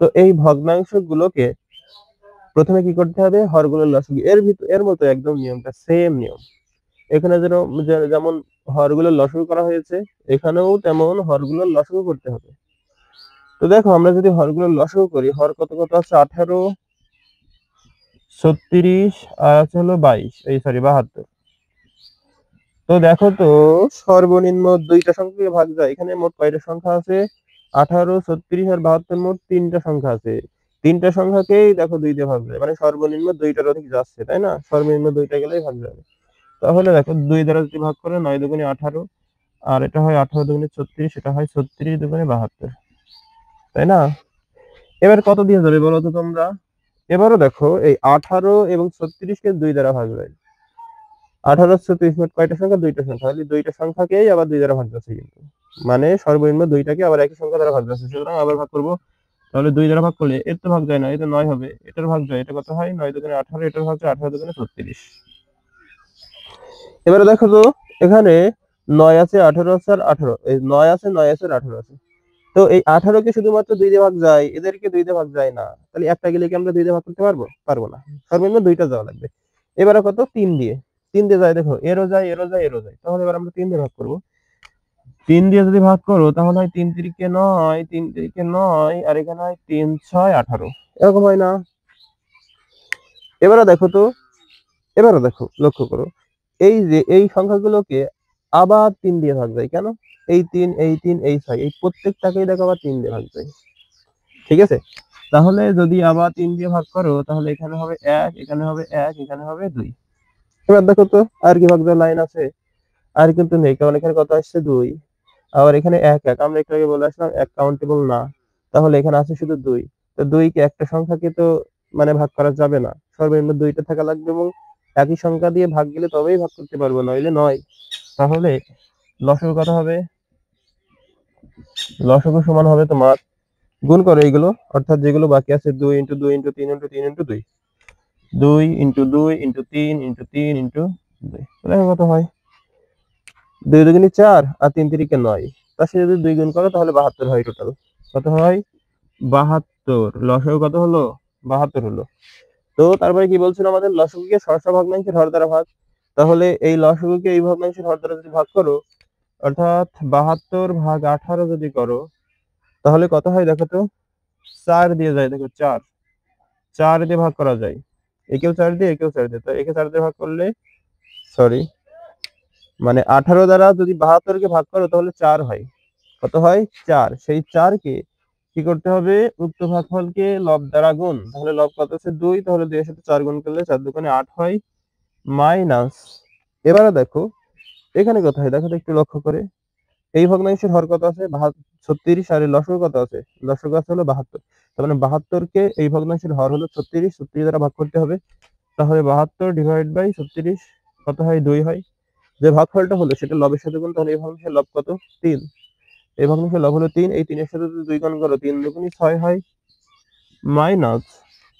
তো এই ভগ্নাংশ গুলোকে প্রথমে কি করতে হবে, হরগুলোর লসাগু, এর মতো একদম নিয়মটা সেম নিয়ম। এখানে যেমন হরগুলোর লসাগু করা হয়েছে, এখানেও তেমন হরগুলোর লসাগু করতে হবে। তো দেখো আমরা যদি হরগুলোর লসাগু করি, হর কত কত আছে, 18, 36 আর আছে হলো 72। তো দেখো তো সর্বনিম্ন দুইটা সংখ্যাকে ভাগ যায়। এখানে মোট কয়টা সংখ্যা আছে, 18, 36 আর 72, মোট 3টা সংখ্যা আছে। 3টা সংখ্যাকেই দেখো 2 দিয়ে ভাগ যায়, মানে সর্বনিম্ন 2টার অধিক যাচ্ছে, তাই না? সর্বনিম্ন 2টা গেলেই ভাগ যাবে। তাহলে দেখো 2 দ্বারা যদি ভাগ করে, 9 দুগুণে 18, আর এটা হয় 18 দুগুণে 36, এটা হয় 36 দুগুণে 72, তাই না? এবার কত দিয়ে যাবে বলো তো তোমরা? এবারও দেখো এই 18 এবং 36কে 2 দ্বারা ভাগ যায়। 18 36 মোট কয়টা সংখ্যা, 2টা সংখ্যা, তাহলে 2টা সংখ্যাকেই আবার 2 দ্বারা ভাগ যাচ্ছে, কিন্তু মানে সর্বনিম্ন 2টাকে আবার একই সংখ্যা দ্বারা ভাগ যাচ্ছে। সুতরাং আবার ভাগ করব, তাহলে 2 দ্বারা ভাগ করলে এর তো ভাগ যায় না, এটা 9 হবে, এটার ভাগ যায়, এটা কত হয়, 9 দুগুণে 18, এটার ভাগ যায় 18 দুগুণে 36। এবারে দেখো তো এখানে 9 আছে, 18 আছে আর 18, এই 9 আছে, 9 আছে আর 18 আছে। তো এই 18কে শুধুমাত্র 2 দিয়ে ভাগ যায়, এদেরকে 2 দিয়ে ভাগ যায় না। তাহলে একটা গেলে কি আমরা 2 দিয়ে ভাগ করতে পারবো? পারবো না, সর্বনিম্ন 2টা যাওয়া লাগবে। এবারে কত, 3 দিয়ে, 3 দিয়ে যায়, দেখো এরও যায়, এরও যায়, এরও যায়। তাহলে এবার আমরা 3 দিয়ে ভাগ করবো। 3 দিয়ে যদি ভাগ করো তাহলে হয় 3 তিরিকে 9, 3 তিরিকে 9, আর এখানে হয় 3 6 18, এরকম হয় না? এবারে দেখো তো, এবারে দেখো, লক্ষ্য করো, এই যে এই সংখ্যাগুলোকে আবার 3 দিয়ে ভাগ যায় কেন? এই 3, এই 3, এই 6, এই প্রত্যেকটাকেই দেখো আবার 3 দিয়ে ভাগ যায়। ঠিক আছে, তাহলে যদি আবার 3 দিয়ে ভাগ করো, তাহলে এখানে হবে 1, এখানে হবে 1, এখানে হবে 2। এবার দেখো তো আর কি ভাগ দেওয়ার লাইন আছে? আর কিন্তু নেই, কারণ এখানে কত আসছে, 2। আবার এখানে 1 1, আমরা একটু আগে বলে আসলাম 1 কাউন্টেবল না। তাহলে এখানে আছে শুধু 2। তো 2 কে একটা সংখ্যাকে তো মানে ভাগ করা যাবে না, সর্বনিম্ন 2টা থাকা লাগবে, এবং একই সংখ্যা দিয়ে ভাগ গেলে তবেই ভাগ করতে পারবো, নইলে নয়। তাহলে লসাগু কত হবে? লসাগু সমান হবে তোমার, গুণ করো এইগুলো, অর্থাৎ যেগুলো বাকি আছে, 2 into 2 into 3 into 3 into 2, 2 into 2 into 3 into 3 into 2, দেখো কত হয়, 2 দুগুণে 4 আর 3 তিরিকে 9, তার সাথে যদি 2 গুণ করো তাহলে 72 হয় টোটাল। কত হয়? 72। লসাগু কত হলো? 72 হলো। তো তারপরে কি বলছিল আমাদের, লসাগুকে সহস্র ভগ্নাংশের হর দ্বারা ভাগ। তাহলে এই লসাগুকে এই ভগ্নাংশের হর দ্বারা যদি ভাগ করো, অর্থাৎ 72 ভাগ 18 যদি করো, তাহলে কত হয় দেখো তো, 4 দিয়ে যায়, দেখো 4, 4 দিয়ে ভাগ করা যায়, একেও 4 দিয়ে, একেও 4 দিয়ে, তো একে 4 দিয়ে ভাগ করলে, সরি, মানে 18 দ্বারা যদি 72কে ভাগ করো তাহলে 4 হয়। কত হয়? 4। সেই 4কে কি করতে হবে, উক্ত ভাগফলকে লব দ্বারা গুণ। তাহলে লব কত আছে, 2, তাহলে 2 এর সাথে 4 গুণ করলে 4 দুগুণে 8 হয়, মাইনাস, এবারে দেখো এখানে কত হয়, দেখো তো একটু লক্ষ্য করে, এই ভগ্নাংশের হর কত আছে, 36, আর এর লসাগু কত আছে, লসাগু আছে হলো 72। তার মানে 72কে এই ভগ্নাংশের হর হলো 36, 36 দ্বারা ভাগ করতে হবে। তাহলে 72 ডিভাইড বাই 36 কত হয়, 2 হয়। যে ভাগফলটা হলো সেটা লবের সাথে গুণ, তাহলে এই ভগ্নাংশের লব কত, 3। এই ভগ্নাংশের লব হলো 3, এই 3 এর সাথে যদি 2 গুণ করো, 3 দুগুণে 6 হয়, মাইনাস,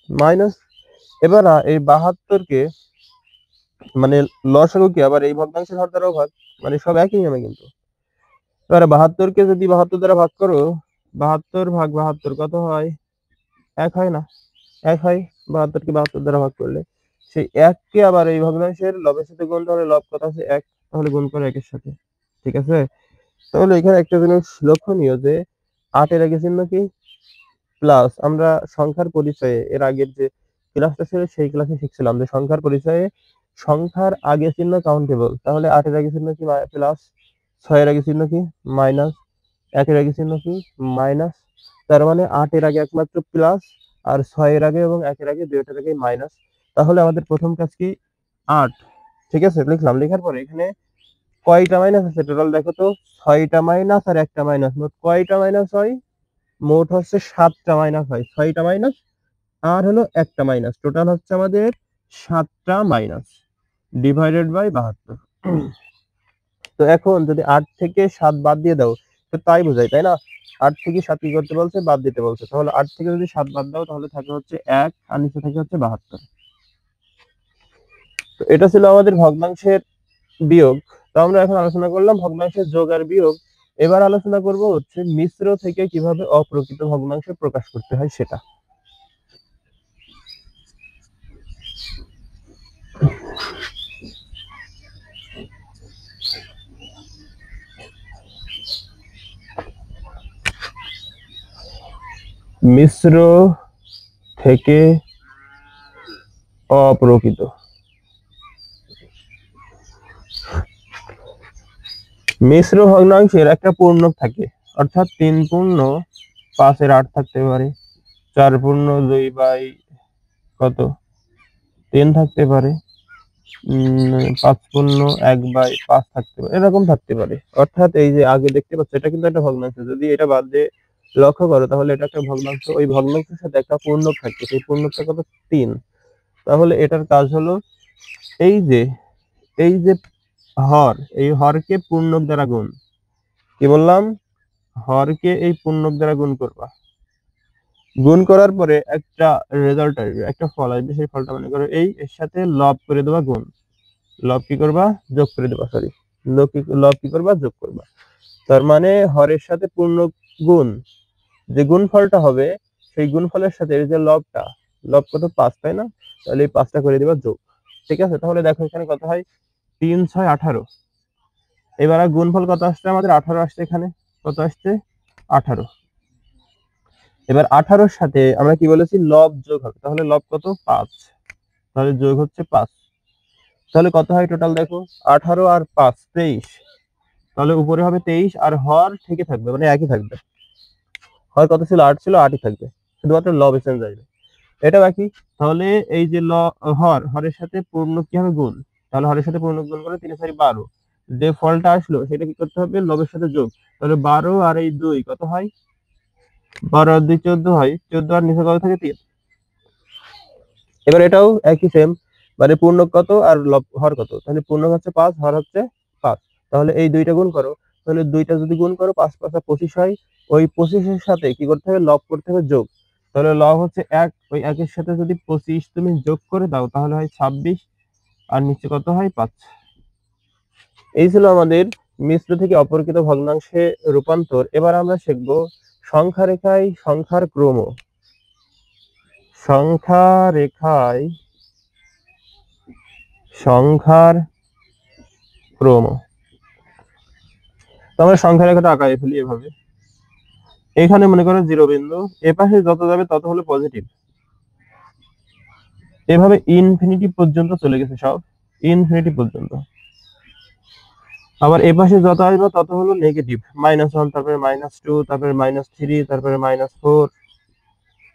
মাইনাস। এবার এই 72কে মানে লসাগুকে আবার এই ভগ্নাংশের হর দ্বারাও ভাগ, মানে সব একই নিয়মে কিন্তু। এবার 72কে যদি 72 দ্বারা ভাগ করো, 72 ভাগ 72 কত হয়, 1 হয় না? 1 হয়, 72কে 72 দ্বারা ভাগ করলে। সেই 1 কে আবার এই ভগ্নাংশের লবের সাথে গুণ, তাহলে লব কত আছে, 1, তাহলে গুণ করো 1 এর সাথে। ঠিক আছে, তাহলে এখানে একটা জিনিস লক্ষণীয় যে 8 এর আগে চিহ্ন কি প্লাস। আমরা সংখ্যার পরিচয়ে এর আগের যে ক্লাসটা ছিল সেই ক্লাসে শিখছিলাম যে সংখ্যার পরিচয়ে সংখ্যার আগে চিহ্ন কাউন্টেবল, তাহলে 8 এর আগে চিহ্ন কি প্লাস, 6 এর আগে চিহ্ন কি মাইনাস, 1 এর আগে চিহ্ন কি মাইনাস। তার মানে 8 এর আগে একমাত্র প্লাস, আর 6 এর আগে এবং 1 এর আগে দুইটার আগে মাইনাস। তাহলে আমাদের প্রথম কাজ কি 8। ঠিক আছে, লিখলাম। লেখার পরে এখানে কয়টা মাইনাস আছে টোটাল দেখো তো, 6টা মাইনাস আর একটা মাইনাস, মোট কয়টা মাইনাস হয়, মোট হচ্ছে 7টা মাইনাস হয়। 6টা মাইনাস আর হলো একটা মাইনাস, টোটাল হচ্ছে আমাদের 7টা মাইনাস ডিভাইডেড বাই 72। তো এখন যদি 8 থেকে 7 বাদ দিয়ে দাও তো তাই বোঝায়, তাই না? 8 থেকে 7 কি করতে বলছে, বাদ দিতে বলছে। তাহলে 8 থেকে যদি 7 বাদ দাও তাহলে থাকে হচ্ছে 1 আর নিচে থাকে হচ্ছে 72। তো এটা ছিল আমাদের ভগ্নাংশের বিয়োগ। তো আমরা এখন আলোচনা করলাম ভগ্নাংশের যোগ আর বিয়োগ। এবার আলোচনা করব হচ্ছে মিশ্র থেকে কিভাবে অপ্রকৃত ভগ্নাংশ প্রকাশ করতে হয় সেটা। মিশ্র থেকে অপ্রকৃত। মিশ্র ভগ্নাংশের একটা পূর্ণক থাকে, অর্থাৎ 3 পূর্ণ 5 এর 8 থাকতে পারে, 4 পূর্ণ 2 বাই কত 10 থাকতে পারে, 5 পূর্ণ 1 বাই 5 থাকতে পারে, এরকম থাকতে পারে। অর্থাৎ এই যে আগে দেখতে পাচ্ছ এটা কিন্তু একটা ভগ্নাংশ, যদি এটা বাদ দিয়ে লক্ষ্য করো তাহলে এটা একটা ভগ্নাংশ। ওই ভগ্নাংশের সাথে একটা পূর্ণক থাকে, সেই পূর্ণকটা কত 3। তাহলে এটার কাজ হলো এই যে হর, এই হরকে পূর্ণক দ্বারা গুণ। কি বললাম, হরকে এই পূর্ণক দ্বারা গুণ করবা। গুণ করার পরে একটা রেজাল্ট আসবে, একটা ফল আসবে। সেই ফলটা মনে করো এই এর সাথে লব করে দেবা গুণ, লব কি করবা যোগ করে দেবা, সরি লব কি করবা যোগ করবা। তার মানে হরের সাথে পূর্ণ গুণ, যে গুণফলটা হবে সেই গুণফলের সাথে এর যে লবটা, লব কত 5, তাই না? তাহলে এই 5টা করে দিবা যোগ। ঠিক আছে, তাহলে দেখো এখানে কত হয় 3 6 18। এবার আর গুণফল কত আসছে আমাদের 18 আসছে, এখানে কত আসছে 18। এবার 18-র সাথে আমরা কি বলেছি লব যোগ হবে, তাহলে লব কত 5, তাহলে যোগ হচ্ছে 5। তাহলে কত হয় টোটাল দেখো 18 আর 5 23। তাহলে উপরে হবে 23 আর হর থেকে থাকবে, মানে একই থাকবে। হর কত ছিল 8 ছিল, 8ই থাকবে, শুধুমাত্র লব চেঞ্জ আসবে। এটা বাকি। তাহলে এই যে হরের সাথে পূর্ণ কি হবে গুণ, তাহলে হরের সাথে পূর্ণ গুণ করে 3 4 12। যে ফলটা আসলো সেটা কি করতে হবে লবের সাথে যোগ। তাহলে 12 আর এই 2 কত হয়, 12 আর 2 14 হয়, 14 আর নিচে কত থাকে 3। এবার এটাও একই সেম, মানে পূর্ণক কত আর হর কত, তাহলে পূর্ণক হচ্ছে 5, হর হচ্ছে 5। তাহলে এই দুইটা গুণ করো, তাহলে দুইটা যদি গুণ করো 5 5 25 হয়। ওই 25-এর সাথে কি করতে হবে লব করতে হবে যোগ। তাহলে লব হচ্ছে 1, ওই 1-এর সাথে যদি 25 তুমি যোগ করে দাও তাহলে হয় 26, আর নিচে কত হয় 5। এই ছিল আমাদের মিশ্র থেকে অপরকৃত ভগ্নাংশে রূপান্তর। এবার আমরা শিখব সংখ্যা রেখায় সংখ্যার ক্রম। সংখ্যা রেখায় সংখ্যার ক্রম। তো আমরা সংখ্যা রেখাটা আঁকায় ফেলি এভাবে। এখানে মনে করো 0 বিন্দু, এপাশে যত যাবে তত হলো পজিটিভ, এভাবে ইনফিনিটি পর্যন্ত চলে গেছে সব, ইনফিনিটি পর্যন্ত। আবার এপাশে যত আসবে তত হলো নেগেটিভ, -1, তারপরে -2, তারপরে -3, তারপরে -4,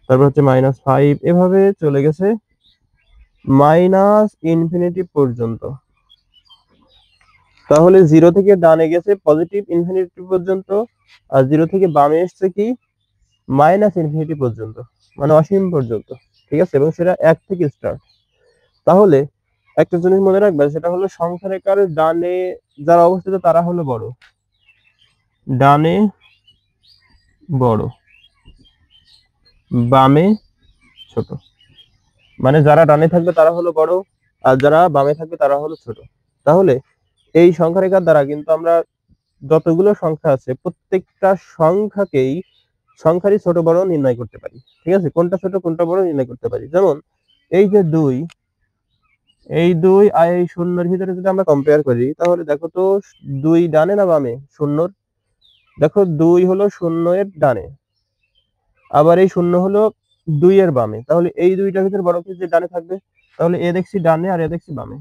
তারপর হচ্ছে -5, এভাবে চলে গেছে ইনফিনিটি পর্যন্ত। তাহলে 0 থেকে ডানে গেছে পজিটিভ ইনফিনিটি পর্যন্ত, আর 0 থেকে বামে এসছে কি ইনফিনিটি পর্যন্ত, মানে অসীম পর্যন্ত। ঠিক আছে, এবং সেটা 1 থেকে স্টার্ট। তাহলে একটা জিনিস মনে রাখবে, সেটা হলো সংখ্যা রেখার ডানে যারা অবস্থিত তারা হলো বড়, ডানে বড়, বামে ছোট। মানে যারা ডানে থাকবে তারা হলো বড়, আর যারা বামে থাকবে তারা হলো ছোট। তাহলে এই সংখ্যা রেখার দ্বারা কিন্তু আমরা যতগুলো সংখ্যা আছে প্রত্যেকটা সংখ্যাকেই সংখ্যারই ছোট বড় নির্ণয় করতে পারি। ঠিক আছে, কোনটা ছোট কোনটা বড় নির্ণয় করতে পারি। যেমন এই যে 2, এই 2 আর এই শূন্যের ভিতরে যদি আমরা কম্পেয়ার করি তাহলে দেখো তো 2 ডানে না বামে শূন্যর, দেখো 2 হলো 0 এর ডানে, আবার এই 0 হলো 2 এর বামে, তাহলে এই দুইটার ভিতর বড় কি যে ডানে থাকবে? তাহলে এ দেখছি ডানে আর এ দেখছি বামে।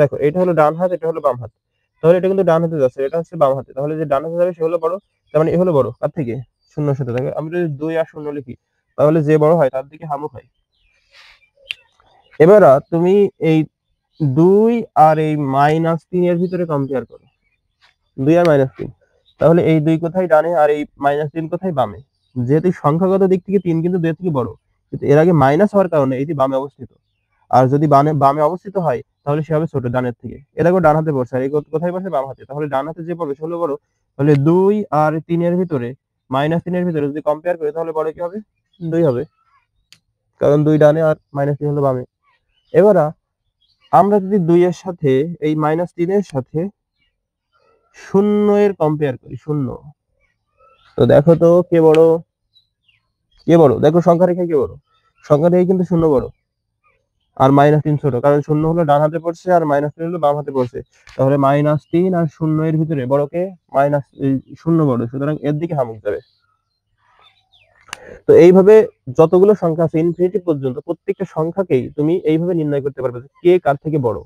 দেখো এটা হলো ডান হাত, এটা হলো বাম হাত, তাহলে এটা কিন্তু ডান হাতে যাচ্ছে, এটা হচ্ছে বাম হাতে, তাহলে যে ডান হাতে যাবে সে হলো বড়। তার মানে এ হলো বড় কার থেকে? 0 সাথে। দেখো আমি যদি 2 আর 0 লিখি, তাহলে যে বড় হয় তার দিকে হামুক হয়। এবার তুমি এই 2 আর এই -3 এর ভিতরে কম্পেয়ার করো, 2 আর -3, তাহলে এই 2 কোথায় ডানে আর এই -3 কোথায় বামে? যেহেতু সংখ্যাগত দিক থেকে 3 কিন্তু 2 থেকে বড়, কিন্তু এর আগে মাইনাস হওয়ার কারণে এটি বামে অবস্থিত। আর যদি বামে বামে অবস্থিত হয় তাহলে সে হবে ছোট ডানের থেকে। এটা দেখো ডান হাতে পড়ছে, আর এই কোথায় পড়ছে? বাম হাতে, তাহলে ডান হাতে যে পড়বে সে হলো বড়। তাহলে 2 আর 3 এর ভিতরে, -3 এর ভিতরে যদি কম্পেয়ার করি তাহলে বড় কি হবে? 2 হবে, কারণ 2 ডানে আর -3 হলো বামে। এবার আমরা যদি 2 এর সাথে এই -3 এর সাথে 0 এর কম্পেয়ার করি, 0, তো দেখো তো কে বড়? কে বড়? দেখো সংখ্যা রেখায় কে বড়? সংখ্যা রেখায় কিন্তু 0 বড় আর -3 ছোট, কারণ 0 হলো ডান হাতে পড়ছে আর -3 হলো বাম হাতে পড়ছে। তাহলে -3 আর 0 এর ভিতরে বড় কে? 0 বড়, সুতরাং এর দিকে হামুক যাবে। তো এইভাবে যতগুলো সংখ্যা আছে ইনফিনিটি পর্যন্ত প্রত্যেকটা সংখ্যাকেই তুমি এইভাবে নির্ণয় করতে পারবে যে কে কার থেকে বড়।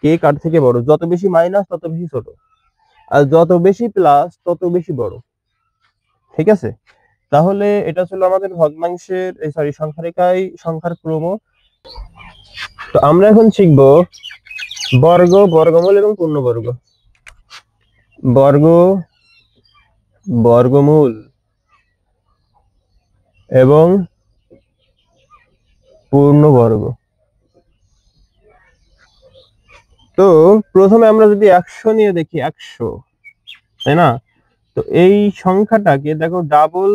কে কার থেকে বড়, যত বেশি মাইনাস তত বেশি ছোট, আর যত বেশি প্লাস তত বেশি বড়। ঠিক আছে? তাহলে এটা ছিল আমাদের ভগ্নাংশের সরি সংখ্যা রেখায় সংখ্যার ক্রম। তো আমরা এখন শিখব বর্গ, বর্গমূল এবং পূর্ণবর্গ। বর্গ, বর্গমূল এবং পূর্ণবর্গ। তো প্রথমে আমরা যদি 100 নিয়ে দেখি, 100, তাই না? তো এই সংখ্যাটাকে দেখো ডাবল,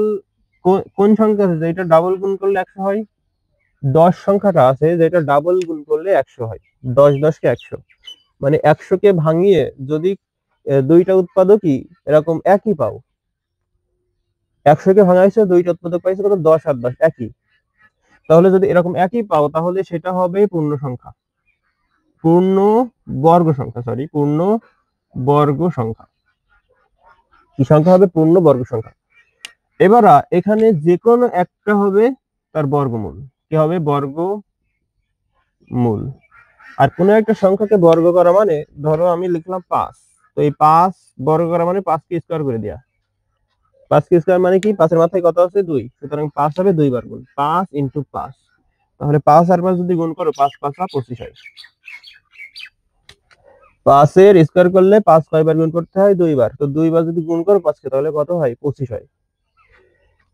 কোন সংখ্যা আছে যেটা ডাবল গুণ করলে 100 হয়? 10 সংখ্যাটা আছে যেটা ডাবল গুণ করলে 100 হয়। 10 10 কে 100, মানে 100 কে ভাঙিয়ে যদি দুইটা উৎপাদকই এরকম একই পাও, 100 কে ভাঙাইছো দুইটা উৎপাদক পাইছো কত? 10 আর 10 একই, তাহলে যদি এরকম একই পাও তাহলে সেটা হবে পূর্ণ সংখ্যা, পূর্ণ বর্গ সংখ্যা, সরি পূর্ণ বর্গ সংখ্যা। কি সংখ্যা হবে? পূর্ণ বর্গ সংখ্যা। এবার এখানে যে কোনো একটা হবে তার বর্গমূল। কি হবে? বর্গমূল। আর কোনো একটা সংখ্যাকে বর্গ করা মানে, ধরো আমি লিখলাম 5, তো এই 5 বর্গ করা মানে 5 কে স্কয়ার করে দেয়া। 5 কে স্কয়ার মানে কি? 5 এর মাথায় কত আছে? 2, সুতরাং 5 হবে 2 বার গুণ, 5 ইনটু 5। তাহলে 5 আর 5 যদি গুণ করো, 5 5 25 হয়। 5 এর স্কয়ার করলে 5 কয়বার গুণ করতে হয়? 2 বার। তো 2 বার যদি গুণ করো 5 কে, তাহলে কত হয়? 25 হয়।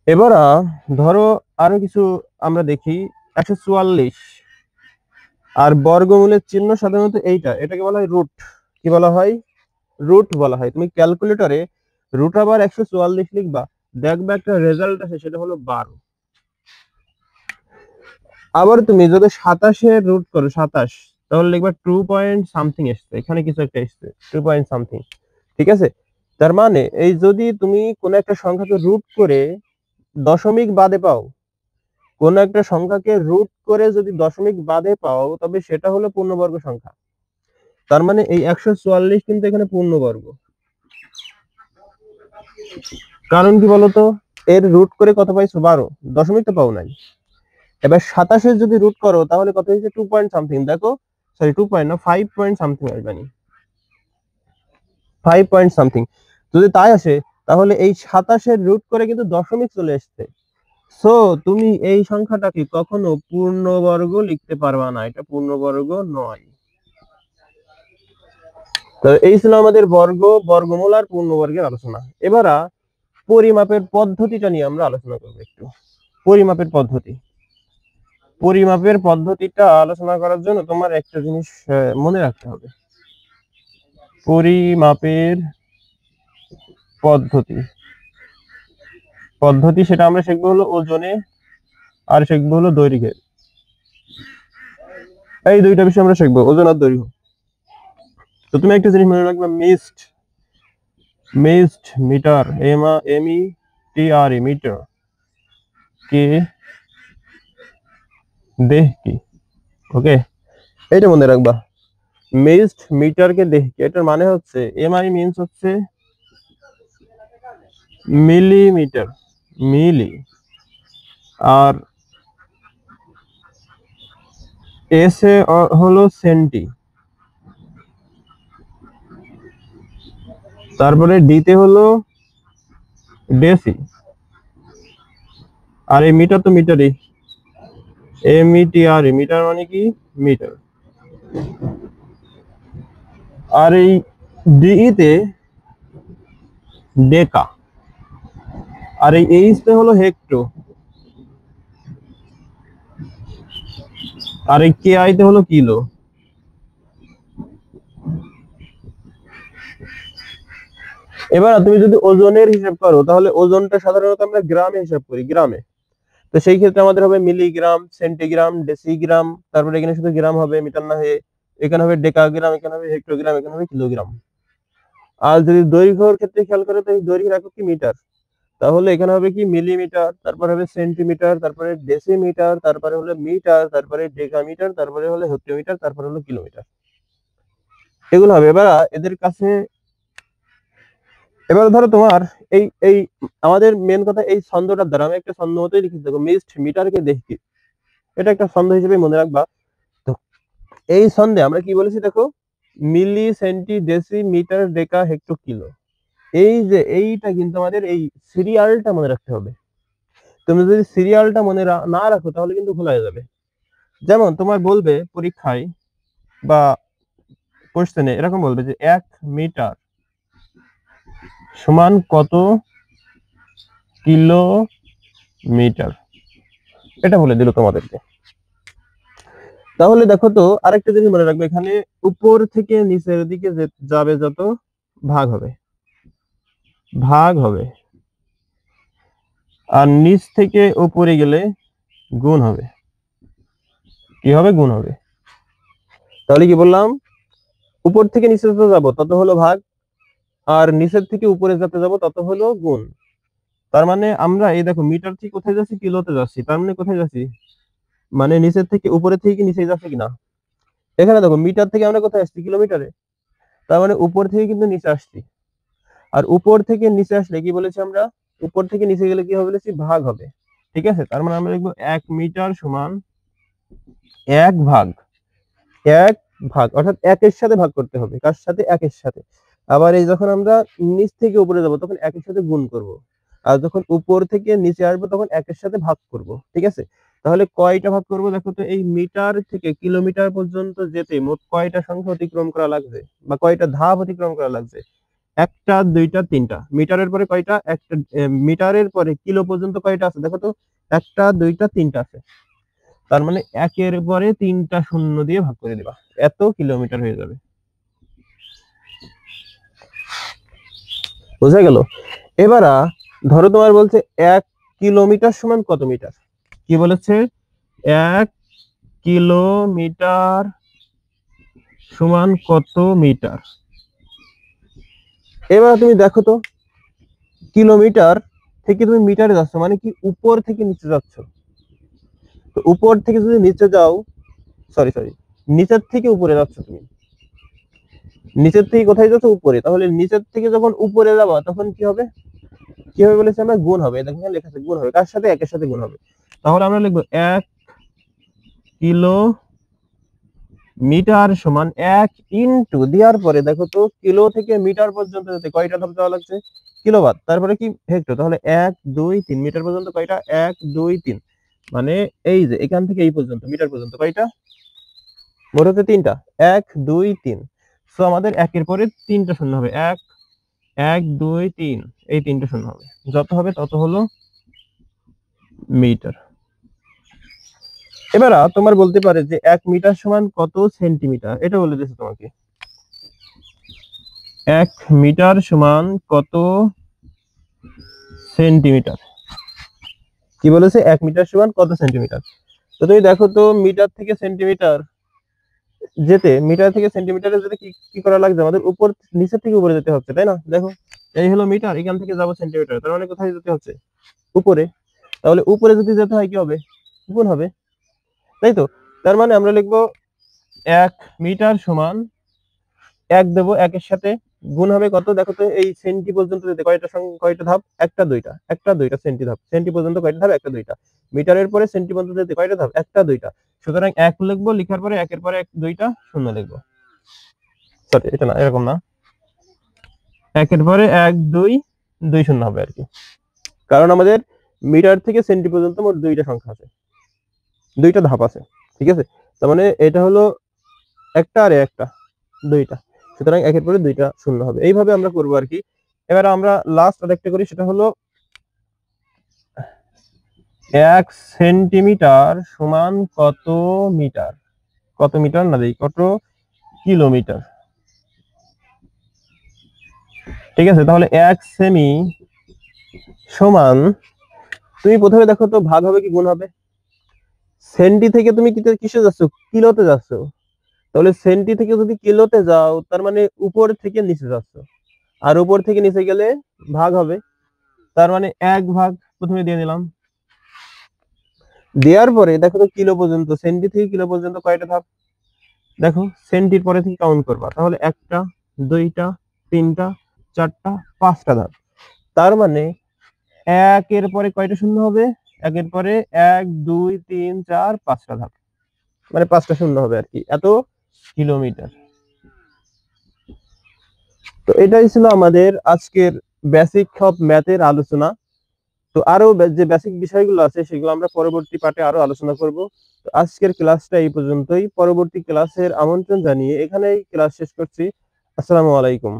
এবার ধরো আরো কিছু আমরা দেখি, 144, আর বর্গমূলের চিহ্ন সাধারণত এইটা, এটাকে বলা হয় রুট। কি বলা হয়? রুট বলা হয়। তুমি ক্যালকুলেটরে রুট আবার 144 লিখবা, দেখবে একটা রেজাল্ট আছে, সেটা হলো 12। আবার তুমি যদি 27 এর রুট করো, 27, তাহলে লিখবা 2 পয়েন্ট সামথিং এসছে, এখানে কিছু একটা এসছে 2 পয়েন্ট সামথিং। ঠিক আছে? তার মানে এই যদি তুমি কোন একটা সংখ্যাকে রুট করে দশমিক বাদে পাও, কোন একটা সংখ্যাকে রুট করে যদি দশমিক বাদে পাও, তবে সেটা হলো পূর্ণবর্গ সংখ্যা। তার মানে এই 144 কিন্তু এখানে পূর্ণবর্গ। কারণ কি বলতো? এর রুট করে কত পাইছো? 12, দশমিক তো পাও নাই। এবার 27 এর যদি রুট করো তাহলে কত হয়েছে? 2 পয়েন্ট সামথিং। দেখো, সরি 2 পয়েন্ট না, 5 পয়েন্ট সামথিং আসবে, 5 পয়েন্ট সামথিং। যদি তাই আসে তাহলে এই 27 এর রুট করে কিন্তু দশমিক চলে এসছে। সো তুমি এই সংখ্যাটাকে কখনো পূর্ণবর্গ লিখতে পারবা না, এটা পূর্ণবর্গ নয়। তো এই ছিল আমাদের বর্গ, বর্গমূল আর পূর্ণবর্গের আলোচনা। এবার পরিমাপের পদ্ধতিটা নিয়ে আমরা আলোচনা করবো একটু। পরিমাপের পদ্ধতি, পরিমাপের পদ্ধতিটা আলোচনা করার জন্য তোমার একটা জিনিস মনে রাখতে হবে। পরিমাপের পদ্ধতি, পদ্ধতি সেটা আমরা শিখবো হলো ওজনে আর শিখবো হলো দৈর্ঘ্যে। এই দুইটা বিষয় আমরা শিখবো, ওজন আর দৈর্ঘ্য। তো তুমি একটা জিনিস মনে রাখবে, mist, mist metre, METR, metre কে দেহ কি। ওকে, এইটা মনে রাখবা, মিস্ট মিটার কে দেহ কি। এটার মানে হচ্ছে MI মিনস হচ্ছে মিলিমিটার, মিলি। আর এস এ হলো সেন্টি, তারপরে ডিতে হলো ডেসি, আর এই মিটার তো মিটারই, এমইটিআর, মিটার মানে কি মিটার। আর এই ডিই তে ডেকা, আর এই এইচ তে হলো হেক্টো, আর এই কে আই তে হলো কিলো। এবার তুমি যদি ওজনের হিসাব করো, তাহলে ওজনটা সাধারণত আমরা গ্রামে হিসাব করি, গ্রামে। তো সেই ক্ষেত্রে আমাদের হবে মিলিগ্রাম, সেন্টিগ্রাম, ডেসিগ্রাম, তারপরে এখানে শুধু গ্রাম হবে, মিটার না হয়ে। এখানে হবে ডেকাগ্রাম, এখানে হবে হেক্টোগ্রাম, এখানে হবে কিলোগ্রাম। আর যদি দৈর্ঘ্যের ক্ষেত্রে খেয়াল করো, তো এই দৈর্ঘ্যের একক কি মিটার, তাহলে এখানে হবে কি মিলিমিটার, তারপরে হবে সেন্টিমিটার, তারপরে ডেসিমিটার, তারপরে হলো মিটার, তারপরে ডেকামিটার, তারপরে হলো হেক্টোমিটার, তারপরে হলো কিলোমিটার। এগুলো হবে। এবার এদের কাছে, এবার ধরো তোমার এই এই আমাদের মেন কথা, এই ছন্দটার দ্বারা আমি একটা ছন্দ মতোই লিখে দেবো, মিস্ট মিটারকে দেখি, এটা একটা ছন্দ হিসেবে মনে রাখবা। তো এই ছন্দে আমরা কি বলেছি দেখো, মিলি, সেন্টি, ডেসি, মিটার, ডেকা, হেক্টো, কিলো। এই যে এইটা কিন্তু আমাদের এই সিরিয়ালটা মনে রাখতে হবে। তুমি যদি সিরিয়ালটা মনে না রাখো, তাহলে কিন্তু ভুল হয়ে যাবে। যেমন তোমার বলবে পরীক্ষায় বা কোশ্চেনে এরকম বলবে যে 1 মিটার সমান কত কিলোমিটার, এটা বলে দিল তোমাদেরকে। তাহলে দেখো তো, আরেকটা জিনিস মনে রাখবে, এখানে উপর থেকে নিচের দিকে যাবে যত ভাগ হবে, ভাগ হবে, আর নিচ থেকে উপরে গেলে গুণ হবে। কি হবে? গুণ হবে। তাহলে কি বললাম, উপর থেকে নিচে যত যাবো তত হলো ভাগ, আর নিচের থেকে উপরে যত যাবো তত হলো গুণ। তার মানে আমরা এই দেখো, মিটার থেকে কোথায় যাচ্ছি, কিলোতে যাচ্ছি, তার মানে কোথায় যাচ্ছি, মানে নিচের থেকে উপরে থেকে কি নিচে যাচ্ছে কিনা। এখানে দেখো, মিটার থেকে আমরা কোথায় আসছি, কিলোমিটারে, তার মানে উপর থেকে কিন্তু নিচে আসছি। আর উপর থেকে নিচে আসলে কি বলেছি আমরা, উপর থেকে নিচে গেলে কি হবে বলেছি, ভাগ হবে। ঠিক আছে, তার মানে আমরা লিখবো 1 মিটার সমান 1 ভাগ, 1 ভাগ, অর্থাৎ একের সাথে ভাগ করতে হবে, কার সাথে, একের সাথে। আবার এই যখন আমরা নিচ থেকে উপরে যাব, তখন একের সাথে গুণ করব। আর যখন উপর থেকে নিচে আসবো, তখন একের সাথে ভাগ করব। ঠিক আছে, তাহলে কয়টা ভাগ করব দেখো তো, এই মিটার থেকে কিলোমিটার পর্যন্ত যেতে মোট কয়টা সংখ্যা অতিক্রম করা লাগবে, বা কয়টা ধাপ অতিক্রম করা লাগবে। একটা, দুইটা, তিনটা। মিটারের পরে কয়টা, একটা। মিটারের পরে কিলো পর্যন্ত কয়টা আছে দেখো তো, একটা, দুইটা, তিনটা আছে। তার মানে একের পরে 3টা শূন্য দিয়ে ভাগ করে দিবা, এত কিলোমিটার হয়ে যাবে। বোঝা গেল? এবার ধরো তোমার বলছে 1 কিলোমিটার সমান কত মিটার। কি বলেছে, 1 কিলোমিটার সমান কত মিটার। এবার তুমি দেখো তো, কিলোমিটার থেকে তুমি মিটারে যাচ্ছ, মানে কি উপর থেকে নিচে যাচ্ছ। তো উপর থেকে যদি নিচে যাও, সরি সরি, নিচের থেকে উপরে যাচ্ছ তুমি, নিচের থেকে কোথায় যাচ্ছ, উপরে। তাহলে নিচের থেকে যখন উপরে যাবা, তখন কি হবে, কি হবে বলেছে আমরা, গুণ হবে। দেখো এখানে লেখা আছে গুণ হবে, কার সাথে, একের সাথে গুণ হবে। তাহলে আমরা লিখবো 1 কিলোমিটার সমান 1 ইন্টু দেওয়ার পরে দেখো তো, কিলো থেকে মিটার পর্যন্ত যেতে কয়টা ধাপ যাওয়া লাগছে, কিলোওয়াট, তারপরে কি হেক্টর। তাহলে 1 2 3 মিটার পর্যন্ত কয়টা, 1 2 3, মানে এই যে এখান থেকে এই পর্যন্ত মিটার পর্যন্ত কয়টা, মোট হচ্ছে 3টা, 1 2 3। সো আমাদের একের পরে 3টা শূন্য হবে, 1 1 2 3, এই 3টা শূন্য হবে, যত হবে তত হলো মিটার। এবার তোমার বলতে পারে যে 1 মিটার সমান কত সেন্টিমিটার, এটা বলে দিয়েছে তোমাকে। 1 মিটার সমান কত সেন্টিমিটার, কি বলেছে, 1 মিটার সমান কত সেন্টিমিটার। তো তুমি দেখো তো, মিটার থেকে সেন্টিমিটার যেতে, মিটার থেকে সেন্টিমিটারে যেতে কি কি করা লাগছে, আমাদের উপর, নিচের থেকে উপরে যেতে হচ্ছে, তাই না। দেখো, এই হলো মিটার, এখান থেকে যাবো সেন্টিমিটার, তার মানে কোথায় যেতে হচ্ছে, উপরে। তাহলে উপরে যদি যেতে হয় কি হবে, গুণ হবে, তাই তো। তার মানে আমরা লিখবো 1 মিটার সমান, 1 দেবো, একের সাথে গুণ হবে কত দেখো তো, এই সেন্টি পর্যন্ত যেতে কয়টা ধাপ, একটা দুইটা সেন্টি ধাপ, সেন্টি পর্যন্ত কয়টা ধাপ, একটা দুইটা। মিটারের পরে সেন্টি পর্যন্ত যেতে কয়টা ধাপ, একটা দুইটা। সুতরাং এক লিখবো, লিখার পরে একের পরে এক দুইটা শূন্য লিখবো। সরি এটা না, এরকম না, একের পরে এক দুই দুই শূন্য হবে আর কি, কারণ আমাদের মিটার থেকে সেন্টি পর্যন্ত মোট দুইটা সংখ্যা আছে, দুইটা ধাপ আছে। ঠিক আছে, তার মানে এটা হলো একটা আর একটা দুইটা, সুতরাং একের পরে দুইটা শূন্য হবে। এইভাবে আমরা করবো আর কি। এবার আমরা লাস্ট আরেকটা করি, সেটা হলো 1 সেন্টিমিটার সমান কত মিটার, কত মিটার না দেই কত কিলোমিটার। ঠিক আছে, তাহলে 1 সেমি সমান, তুমি প্রথমে দেখো তো ভাগ হবে কি গুণ হবে। সেন্টি থেকে তুমি কিসে যাচ্ছ, কিলোতে যাচ্ছ, তাহলে সেন্টি থেকে যদি কিলোতে যাও তার মানে উপর থেকে নিচে যাচ্ছ, আর উপর থেকে নিচে গেলে ভাগ হবে, তার মানে 1 ভাগ প্রথমে দিয়ে দিলাম। দেওয়ার পরে দেখো তো কিলো পর্যন্ত, সেন্টি থেকে কিলো পর্যন্ত কয়টা ধাপ, দেখো সেন্টির পরে থেকে কাউন্ট করবা, তাহলে একটা দুইটা তিনটা চারটা পাঁচটা ধাপ। তার মানে একের পরে কয়টা শূন্য হবে, একের পরে এক দুই তিন চার পাঁচটা ধাপ, মানে পাঁচটা শূন্য হবে আর কি, এত কিলোমিটার। তো এটাই ছিল আমাদের আজকের বেসিক অফ ম্যাথের আলোচনা। তো আরো যে বেসিক বিষয়গুলো আছে সেগুলো আমরা পরবর্তী পার্টে আরো আলোচনা করব। তো আজকের ক্লাসটা এই পর্যন্তই, পরবর্তী ক্লাসের আমন্ত্রণ জানিয়ে এখানেই ক্লাস শেষ করছি। আসসালামু আলাইকুম।